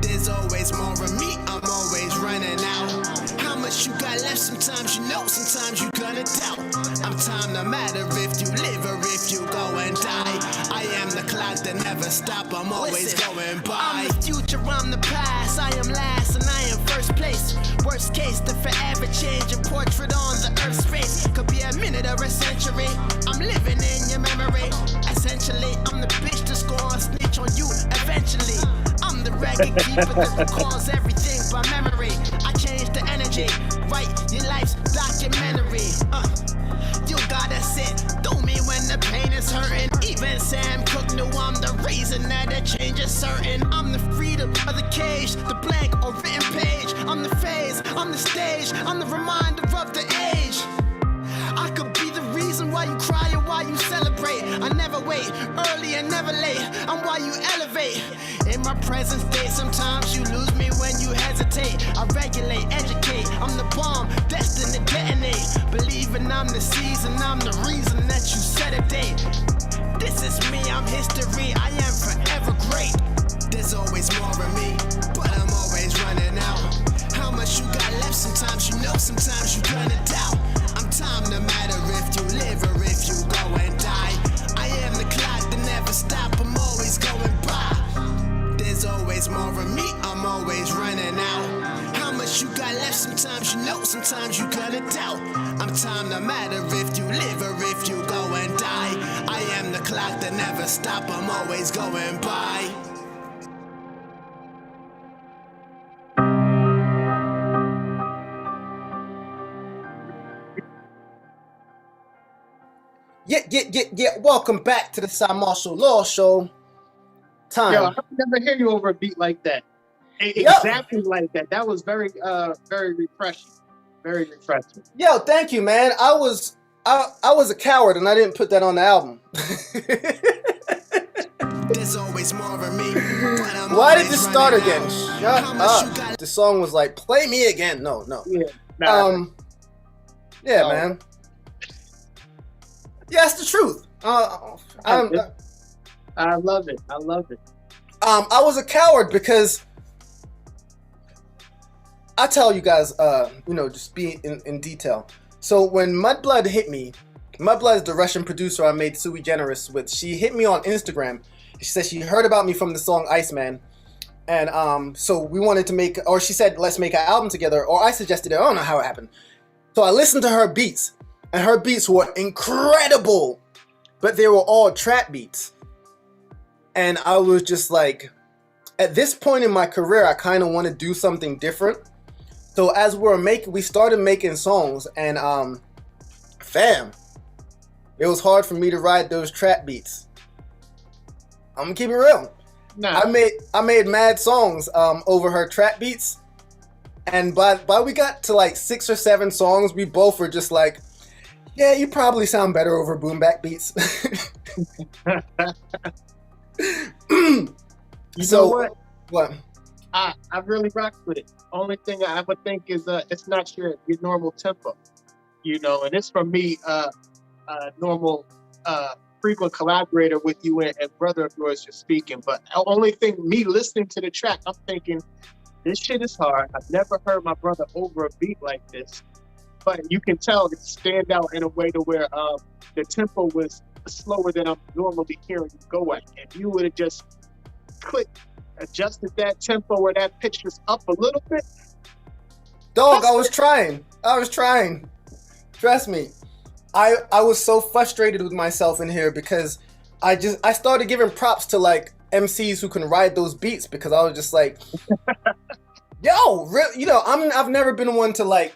There's always more of me, I'm always running out. How much you got left? Sometimes you know, sometimes you gonna doubt. I'm time no matter if you live or if you go and die. I am the clock that never stop, I'm always going by. I'm the future, I'm the past, I am last and I am first place. Worst case, the forever change, a portrait on the earth's face. Could be a minute or a century, I'm living in your memory. Essentially, I'm the bitch that's gonna snitch on you eventually. I'm the record keeper that recalls everything by memory. I change the energy, write your life's documentary. You gotta sit through me when the pain is hurting. Even Sam Cooke knew I'm the reason that the change is certain. I'm the freedom of the cage, the blank or written page. I'm the phase, I'm the stage, I'm the reminder of the age. I could be the reason why you cry or why you celebrate. I never wait, early and never late. I'm why you elevate. In my present state, sometimes you lose me when you hesitate. I regulate, educate, I'm the bomb, destined to detonate. Believing I'm the season, I'm the reason that you set a date. This is me, I'm history, I am forever great. There's always more of me, but I'm always running out. How much you got left? Sometimes you know, sometimes you gonna doubt. I'm time no matter if you live or if you go and die. I am the clock that never stop, I'm always going by. There's always more of me, I'm always running out. How much you got left? Sometimes you know, sometimes you gonna doubt. I'm time no matter if you live or if you go and die. I am the clock that never stop, I'm always going by. Yeah. Welcome back to the Cymarshall Law Show. Time. Yo, I've never heard you over a beat like that. Exactly like that. That was very refreshing. Very refreshing. Yo, thank you, man. I was I was a coward and I didn't put that on the album. There's always more of me. But I'm Why did always this start running again? out. Shut How much you up. got The song was like, play me again. No. Yeah. Nah, Yeah, No. man. Yeah, it's the truth. I love it. I love it. I was a coward because I tell you guys, just be in detail. So when Mudblood hit me, Mudblood is the Russian producer I made Sui Generous with. She hit me on Instagram. She said she heard about me from the song Iceman. And so we wanted to make, or she said, let's make an album together. Or I suggested it. I don't know how it happened. So I listened to her beats. And her beats were incredible. But they were all trap beats. And I was just like, at this point in my career, I kind of want to do something different. So as we started making songs, and fam, it was hard for me to ride those trap beats. I'm gonna keep it real. Nah, I made mad songs over her trap beats, and by we got to like 6 or 7 songs, we both were just like, yeah, you probably sound better over boom bap beats. you So know what? what? I really rock with it. Only thing I would think is it's not your normal tempo, and it's from me, normal frequent collaborator with you and brother of yours just speaking. But the only thing, me listening to the track, I'm thinking this shit is hard. I've never heard my brother over a beat like this. But you can tell it stand out in a way to where the tempo was slower than I'm normally hearing you go at. If you would have just adjusted that tempo or that pitch just up a little bit. Dog, I was trying. Trust me. I was so frustrated with myself in here because I started giving props to like MCs who can ride those beats, because I was just like, yo, I've never been one to like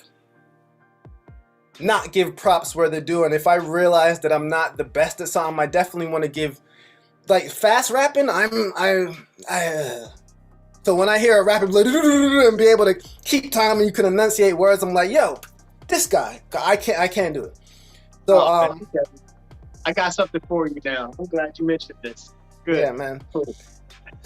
not give props where they're due. And if I realize that I'm not the best at something, I definitely want to give, like, fast rapping. So when I hear a rapper and be able to keep time and you can enunciate words, I'm like, yo, this guy, I can't do it. So I got something for you now. I'm glad you mentioned this. Good. Yeah, man. Cool.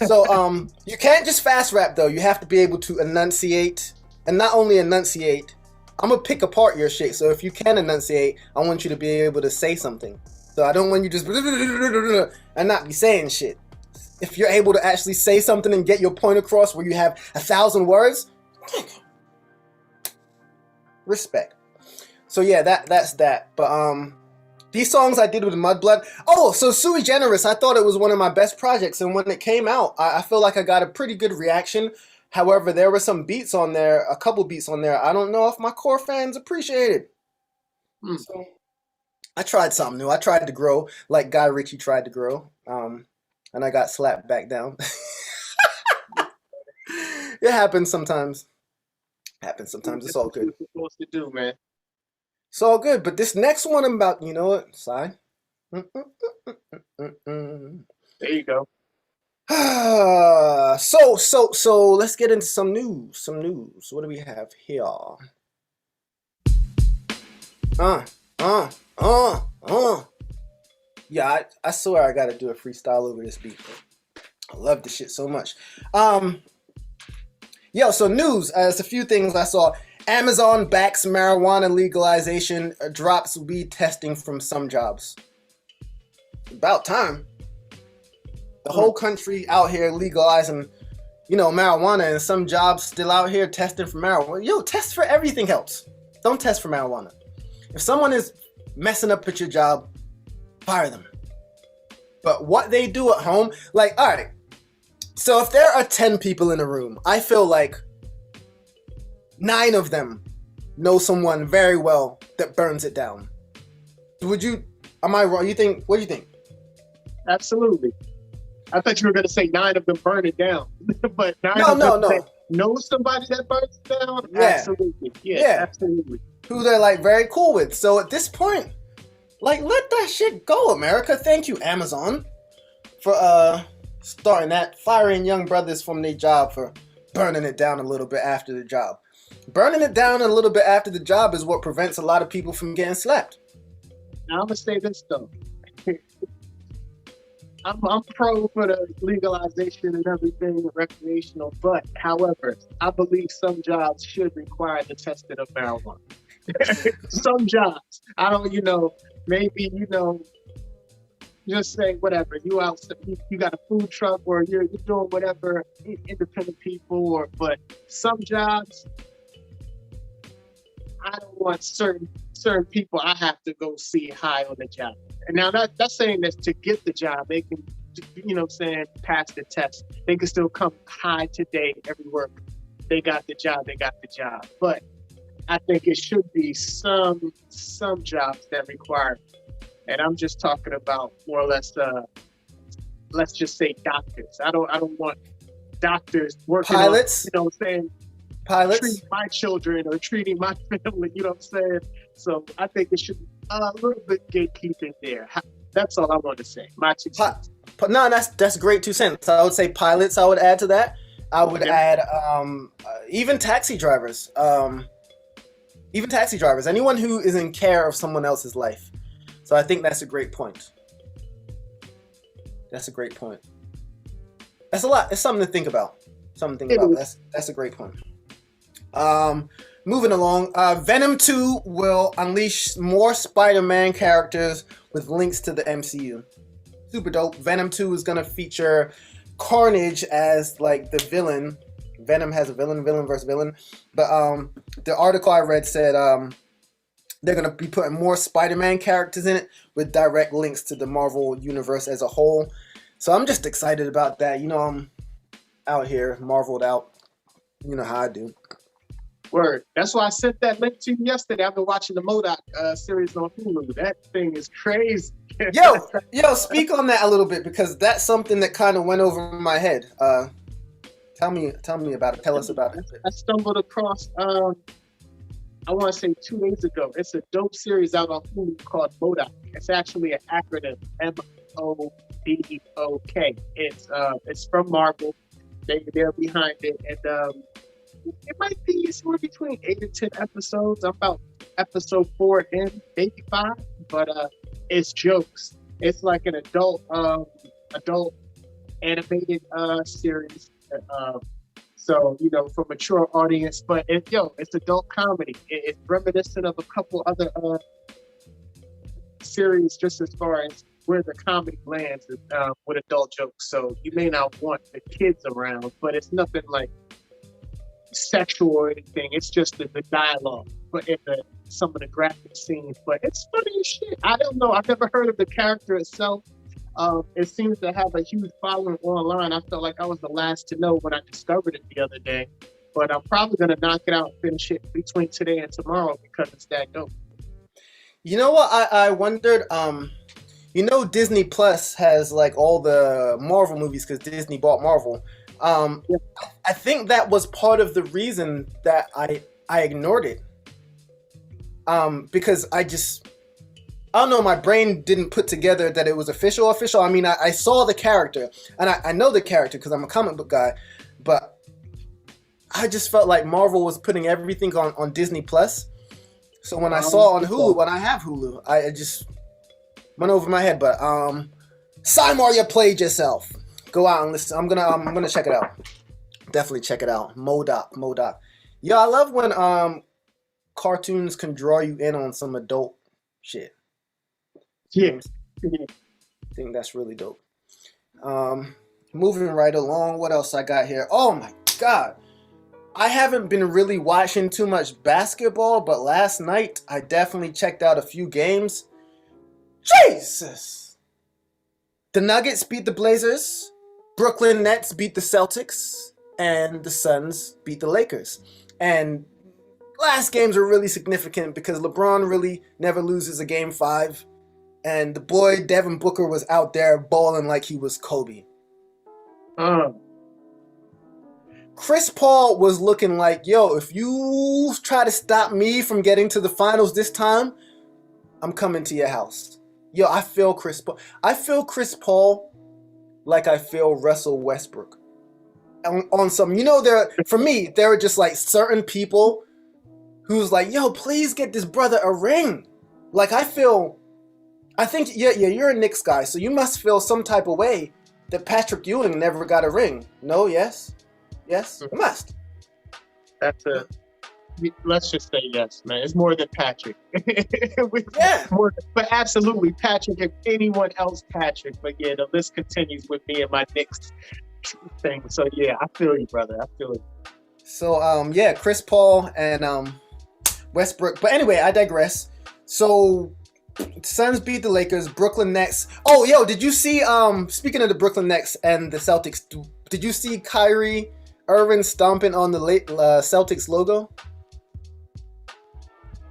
So you can't just fast rap though. You have to be able to enunciate, and not only enunciate. I'm gonna pick apart your shit. So if you can enunciate, I want you to be able to say something. So I don't want you just and not be saying shit. If you're able to actually say something and get your point across where you have 1,000 words, respect. So yeah, that's that. But these songs I did with Mudblood. Oh, so Sui Generous, I thought it was one of my best projects, and when it came out, I feel like I got a pretty good reaction. However, there were some beats on there, a couple beats on there, I don't know if my core fans appreciated. So I tried something new. I tried to grow like Guy Ritchie tried to grow. And I got slapped back down. It happens sometimes. It's all good. What you're supposed to do, man. It's all good. But this next one I'm about, you know what? Sigh. There you go. So let's get into some news. What do we have here? Yeah, I swear I gotta do a freestyle over this beat. I love this shit so much. So news. There's a few things I saw. Amazon backs marijuana legalization, drops weed testing from some jobs. About time. The whole country out here legalizing, marijuana, and some jobs still out here testing for marijuana. Yo, test for everything else. Don't test for marijuana. If someone is messing up at your job, fire them. But what they do at home, like, all right. So if there are 10 people in a room, I feel like 9 of them know someone very well that burns it down. Am I wrong? What do you think? Absolutely. I thought you were going to say 9 of them burn it down. But 9 No, of them no. know somebody that burns it down? Yeah. Absolutely. Yeah, absolutely. Who they're like very cool with. So at this point, like, let that shit go, America. Thank you, Amazon, for starting that, firing young brothers from their job for burning it down a little bit after the job. Burning it down a little bit after the job is what prevents a lot of people from getting slapped. Now I'm gonna say this though. I'm pro for the legalization and everything recreational, but however, I believe some jobs should require the testing of marijuana. Some jobs, I don't, maybe just say whatever you out, you got a food truck or you're doing whatever, independent people, but some jobs, I don't want certain people I have to go see high on the job. And now that's saying that to get the job, they can, pass the test. They can still come high today every work. They got the job. But I think it should be some jobs that require it. And I'm just talking about more or less, let's just say doctors. I don't want doctors working Pilots. Pilots. Treating my children or treating my family, you know what I'm saying? So I think it should be a little bit gatekeeping there. That's all I want to say. My 2 cents. No, that's great 2 cents. I would say pilots. I would add to that. I would add even taxi drivers. Anyone who is in care of someone else's life. So I think that's a great point. That's a great point. That's a lot. It's something to think about. That's a great point. Moving along, Venom 2 will unleash more Spider-Man characters with links to the MCU. Super dope. Venom 2 is gonna feature Carnage as like the villain. Venom has a villain versus villain. But the article I read said they're gonna be putting more Spider-Man characters in it with direct links to the Marvel universe as a whole. So I'm just excited about that. I'm out here marveled out. You know how I do. Word. That's why I sent that link to you yesterday. I've been watching the MODOK series on Hulu. That thing is crazy. Yo, speak on that a little bit because that's something that kind of went over my head. Tell me about it. Tell us about it. I stumbled across, I want to say 2 days ago. It's a dope series out on Hulu called MODOK. It's actually an acronym, MODOK. It's from Marvel. They're behind it, and it might be somewhere between 8 and 10 episodes. I'm about episode 4 in, maybe 5, but it's jokes. It's like an adult animated series. So for mature audience, but it's adult comedy. It's reminiscent of a couple other series, just as far as where the comedy lands with adult jokes. So you may not want the kids around, but it's nothing like sexual or anything. It's just the dialogue, but in some of the graphic scenes. But it's funny as shit. I don't know. I've never heard of the character itself. It seems to have a huge following online. I felt like I was the last to know when I discovered it the other day. But I'm probably gonna knock it out and finish it between today and tomorrow because it's that dope. You know what? I wondered. Disney Plus has like all the Marvel movies because Disney bought Marvel. I think that was part of the reason that I ignored it. Because I don't know, my brain didn't put together that it was official. I mean, I saw the character, and I know the character because I'm a comic book guy, but I just felt like Marvel was putting everything on Disney Plus. So when I saw on Hulu, when I have Hulu, I just went over my head. But Cymarshall, you played yourself. Go out and listen. I'm gonna check it out. Definitely check it out. MODOK. Yo, I love when cartoons can draw you in on some adult shit. Yeah. I think that's really dope. Moving right along, what else I got here? Oh my god. I haven't been really watching too much basketball, but last night I definitely checked out a few games. Jesus! The Nuggets beat the Blazers, Brooklyn Nets beat the Celtics, and the Suns beat the Lakers. And last games are really significant because LeBron really never loses a game 5. And the boy Devin Booker was out there balling like he was Kobe. Chris Paul was looking like, yo, if you try to stop me from getting to the finals this time, I'm coming to your house. Yo, I feel Chris Paul. I feel Chris Paul like I feel Russell Westbrook. On some, for me, there are just like certain people who's like, yo, please get this brother a ring. Like I feel I think you're a Knicks guy, so you must feel some type of way that Patrick Ewing never got a ring. No, yes, you must. That's a. Let's just say yes, man. It's more than Patrick. Yeah. But absolutely, Patrick. If anyone else, Patrick. But yeah, the list continues with me and my Knicks thing. So yeah, I feel you, brother. I feel you. So Chris Paul and Westbrook. But anyway, I digress. So Suns beat the Lakers. Brooklyn Nets. Oh, yo, did you see? Speaking of the Brooklyn Nets and the Celtics, did you see Kyrie Irving stomping on the Celtics logo?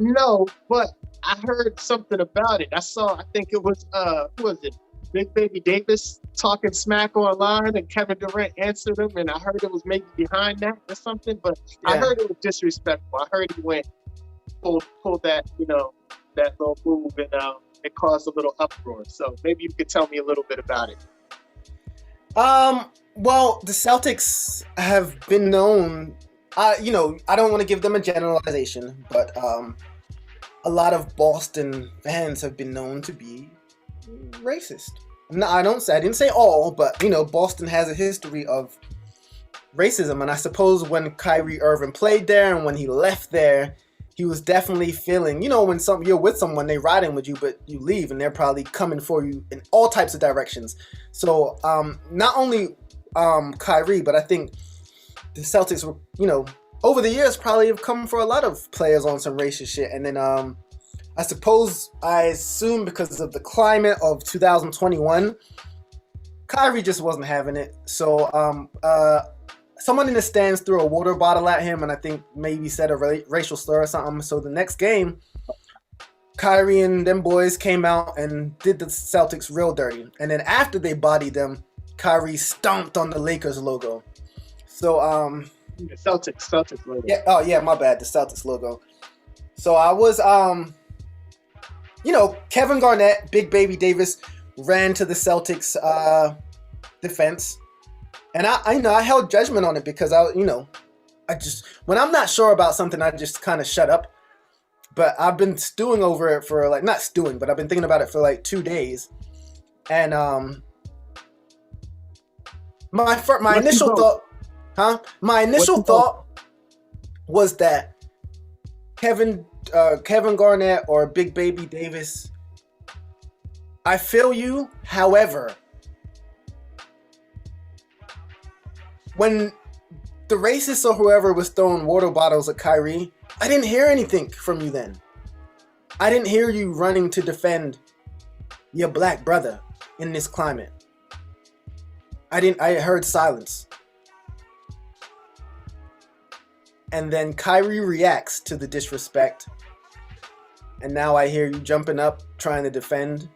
No, but I heard something about it. I think it was who was it? Big Baby Davis talking smack online, and Kevin Durant answered him, and I heard it was maybe behind that or something. But I heard it was disrespectful. I heard he went pulled that that little move, and it caused a little uproar. So maybe you could tell me a little bit about it. Well, the Celtics have been known. I don't want to give them a generalization, but a lot of Boston fans have been known to be racist. No, I didn't say all, but Boston has a history of racism, and I suppose when Kyrie Irving played there and when he left there, he was definitely feeling, when you're with someone, they riding with you, but you leave and they're probably coming for you in all types of directions. So not only Kyrie, but I think the Celtics were, over the years probably have come for a lot of players on some racist shit. And then I assume because of the climate of 2021, Kyrie just wasn't having it. So someone in the stands threw a water bottle at him and I think maybe said a racial slur or something. So the next game, Kyrie and them boys came out and did the Celtics real dirty. And then after they bodied them, Kyrie stomped on the Lakers logo. So the Celtics logo. Yeah. Oh yeah, my bad. The Celtics logo. So I was Kevin Garnett, Big Baby Davis ran to the Celtics defense, and I held judgment on it because I just when I'm not sure about something, I just kind of shut up. But I've been stewing over it for not stewing, but I've been thinking about it for 2 days, and my initial thought. My initial thought was that Kevin Garnett or Big Baby Davis. I feel you. However, when the racist or whoever was throwing water bottles at Kyrie, I didn't hear anything from you then. I didn't hear you running to defend your black brother in this climate. I heard silence. And then Kyrie reacts to the disrespect. And now I hear you jumping up, trying to defend.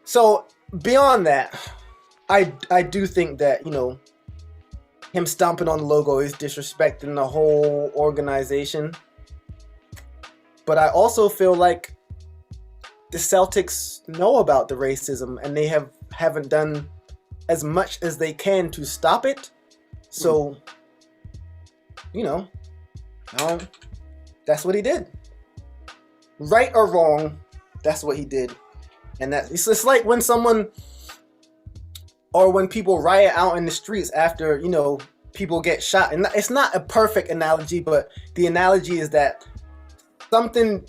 So beyond that, I do think that, him stomping on the logo is disrespecting the whole organization. But I also feel like the Celtics know about the racism and they haven't done as much as they can to stop it. So, that's what he did. Right or wrong, that's what he did. And it's just like when someone or when people riot out in the streets after, people get shot. And it's not a perfect analogy, but the analogy is that something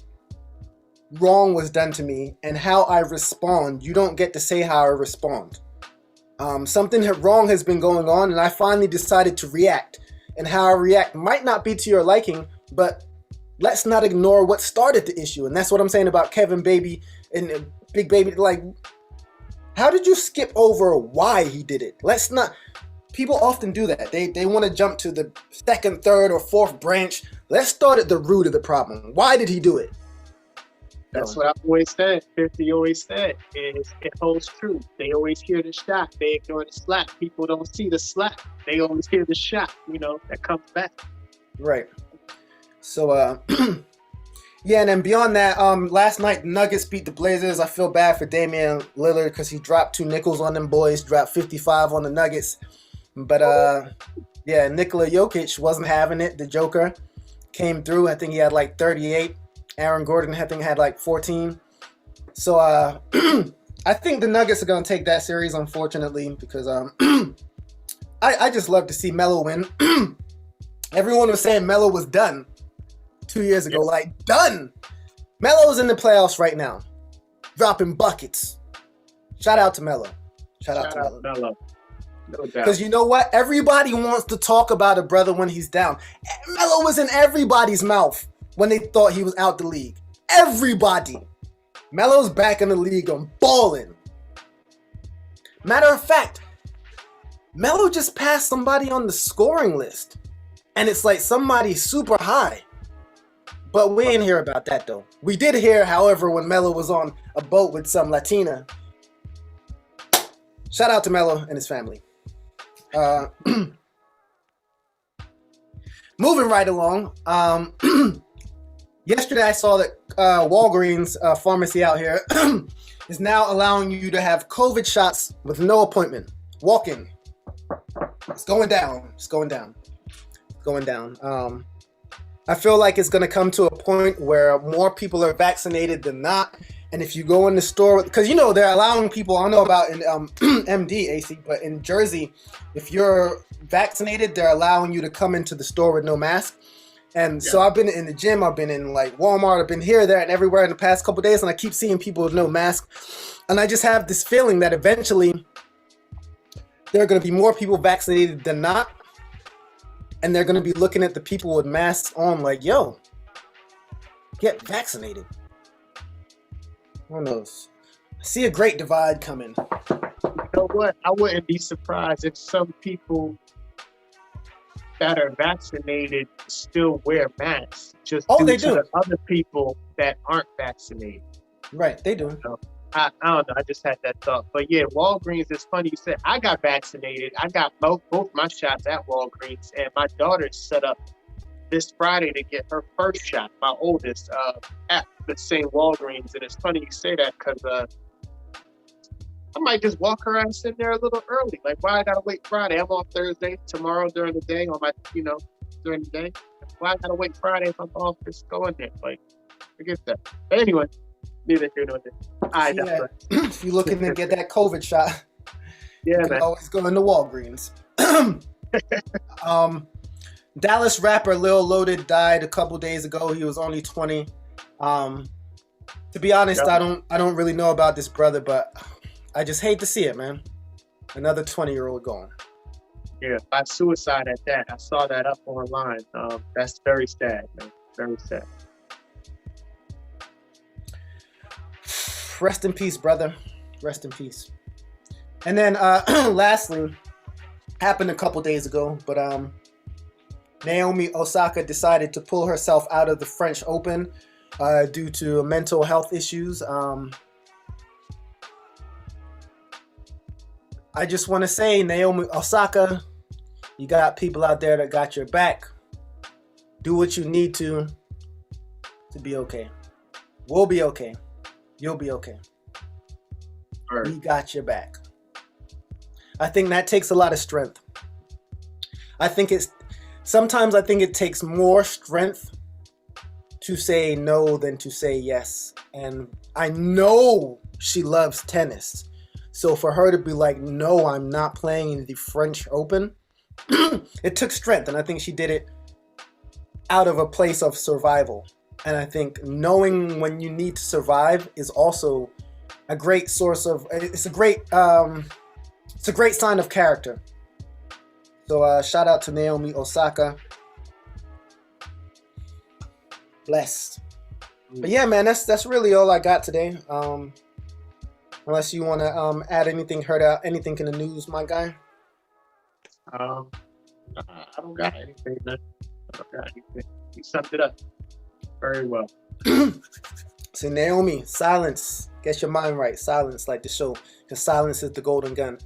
wrong was done to me and how I respond, you don't get to say how I respond. Something wrong has been going on, and I finally decided to react. And how I react might not be to your liking, but let's not ignore what started the issue. And that's what I'm saying about Kevin Baby and Big Baby. How did you skip over why he did it? Let's not. People often do that. They want to jump to the second, third, or fourth branch. Let's start at the root of the problem. Why did he do it? That's what I've always said. 50 always said. It holds true. They always hear the shot. They ignore the slap. People don't see the slap. They always hear the shot, that comes back. Right. So, yeah, and then beyond that, last night, Nuggets beat the Blazers. I feel bad for Damian Lillard because he dropped 2 nickels on them boys, dropped 55 on the Nuggets. But, Nikola Jokic wasn't having it, the Joker. came through. I think he had like 38. Aaron Gordon, I think, had like 14. So I think the Nuggets are going to take that series, unfortunately, because I just love to see Melo win. Everyone was saying Melo was done 2 years ago. Like, done! Melo's in the playoffs right now, dropping buckets. Shout out to Melo. Shout out to Melo. No doubt. Because you know what? Everybody wants to talk about a brother when he's down. Melo was in everybody's mouth when they thought he was out the league. Everybody. Melo's back in the league and balling. Matter of fact, Melo just passed somebody on the scoring list. And it's like somebody super high. But we ain't hear about that, though. We did hear, however, when Melo was on a boat with some Latina. Shout out to Melo and his family. Moving right along. Yesterday I saw that Walgreens pharmacy out here is now allowing you to have COVID shots with no appointment. Walk in. It's going down. It's going down. It's going down. I feel like it's going to come to a point where more people are vaccinated than not. And if you go in the store, because you know they're allowing people, I don't know about in MD, AC, but in Jersey, if you're vaccinated, they're allowing you to come into the store with no mask. And so I've been in the gym, I've been in like Walmart, I've been here, there, and everywhere in the past couple of days, and I keep seeing people with no mask. And I just have this feeling that eventually there are going to be more people vaccinated than not. And they're going to be looking at the people with masks on like, yo, get vaccinated. Who knows? I see a great divide coming. You know what? I wouldn't be surprised if some people that are vaccinated still wear masks just due they to do. the other people that aren't vaccinated. Right, they do. So, I don't know. I just had that thought. But yeah, Walgreens, it's funny you said. I got vaccinated. I got both my shots at Walgreens, and my daughter's set up this Friday to get her first shot, my oldest, at the same Walgreens. And it's funny you say that because I might just walk her ass in there a little early. Like, why I gotta wait Friday? I'm off Thursday, tomorrow during the day, on my, during the day. Why I gotta wait Friday if I'm off? Just go in there. Like, forget that. But anyway, neither here nor there. If you're looking to get that COVID shot, yeah, you can man. always go into Walgreens. Dallas rapper Lil Loaded died a couple days ago. He was only 20. To be honest, I don't really know about this brother, but I just hate to see it, man. Another 20-year-old gone. Yeah, by suicide at that. I saw that up online. That's very sad, man. Very sad. Rest in peace, brother. Rest in peace. And then lastly, happened a couple days ago, but Naomi Osaka decided to pull herself out of the French Open due to mental health issues. I just want to say, Naomi Osaka, you got people out there that got your back. Do what you need to be okay. We'll be okay. You'll be okay. Right. We got your back. I think that takes a lot of strength. Sometimes I think it takes more strength to say no than to say yes. And I know she loves tennis. So for her to be like, no, I'm not playing in the French Open, it took strength. And I think she did it out of a place of survival. And I think knowing when you need to survive is also a great source of, it's a great sign of character. So shout out to Naomi Osaka. Blessed. But yeah, man, that's really all I got today. Unless you want to add anything, heard out anything in the news, my guy. I don't got anything, man. I don't got anything. You summed it up very well. So Naomi, silence. Get your mind right. Silence, like the show. Because silence is the golden gun.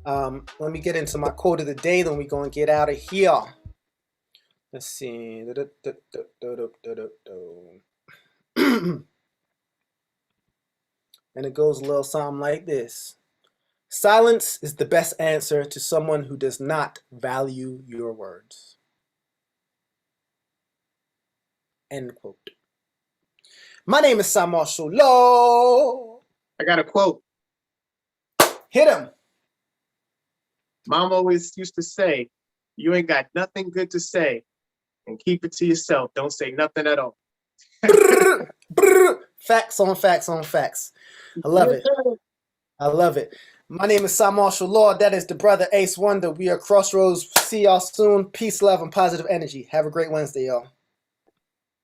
Let me get into my quote of the day, then we're going to get out of here. Let's see. And it goes a little something like this. Silence is the best answer to someone who does not value your words. End quote. My name is Cymarshall. Low. I got a quote. Hit him. Mom always used to say, you ain't got nothing good to say, and keep it to yourself. Don't say nothing at all. Brrr, brrr. Facts on facts on facts. I love it. I love it. My name is Cymarshall Law. That is the brother Ace Wonder. We are Crossroads. See y'all soon. Peace, love, and positive energy. Have a great Wednesday, y'all.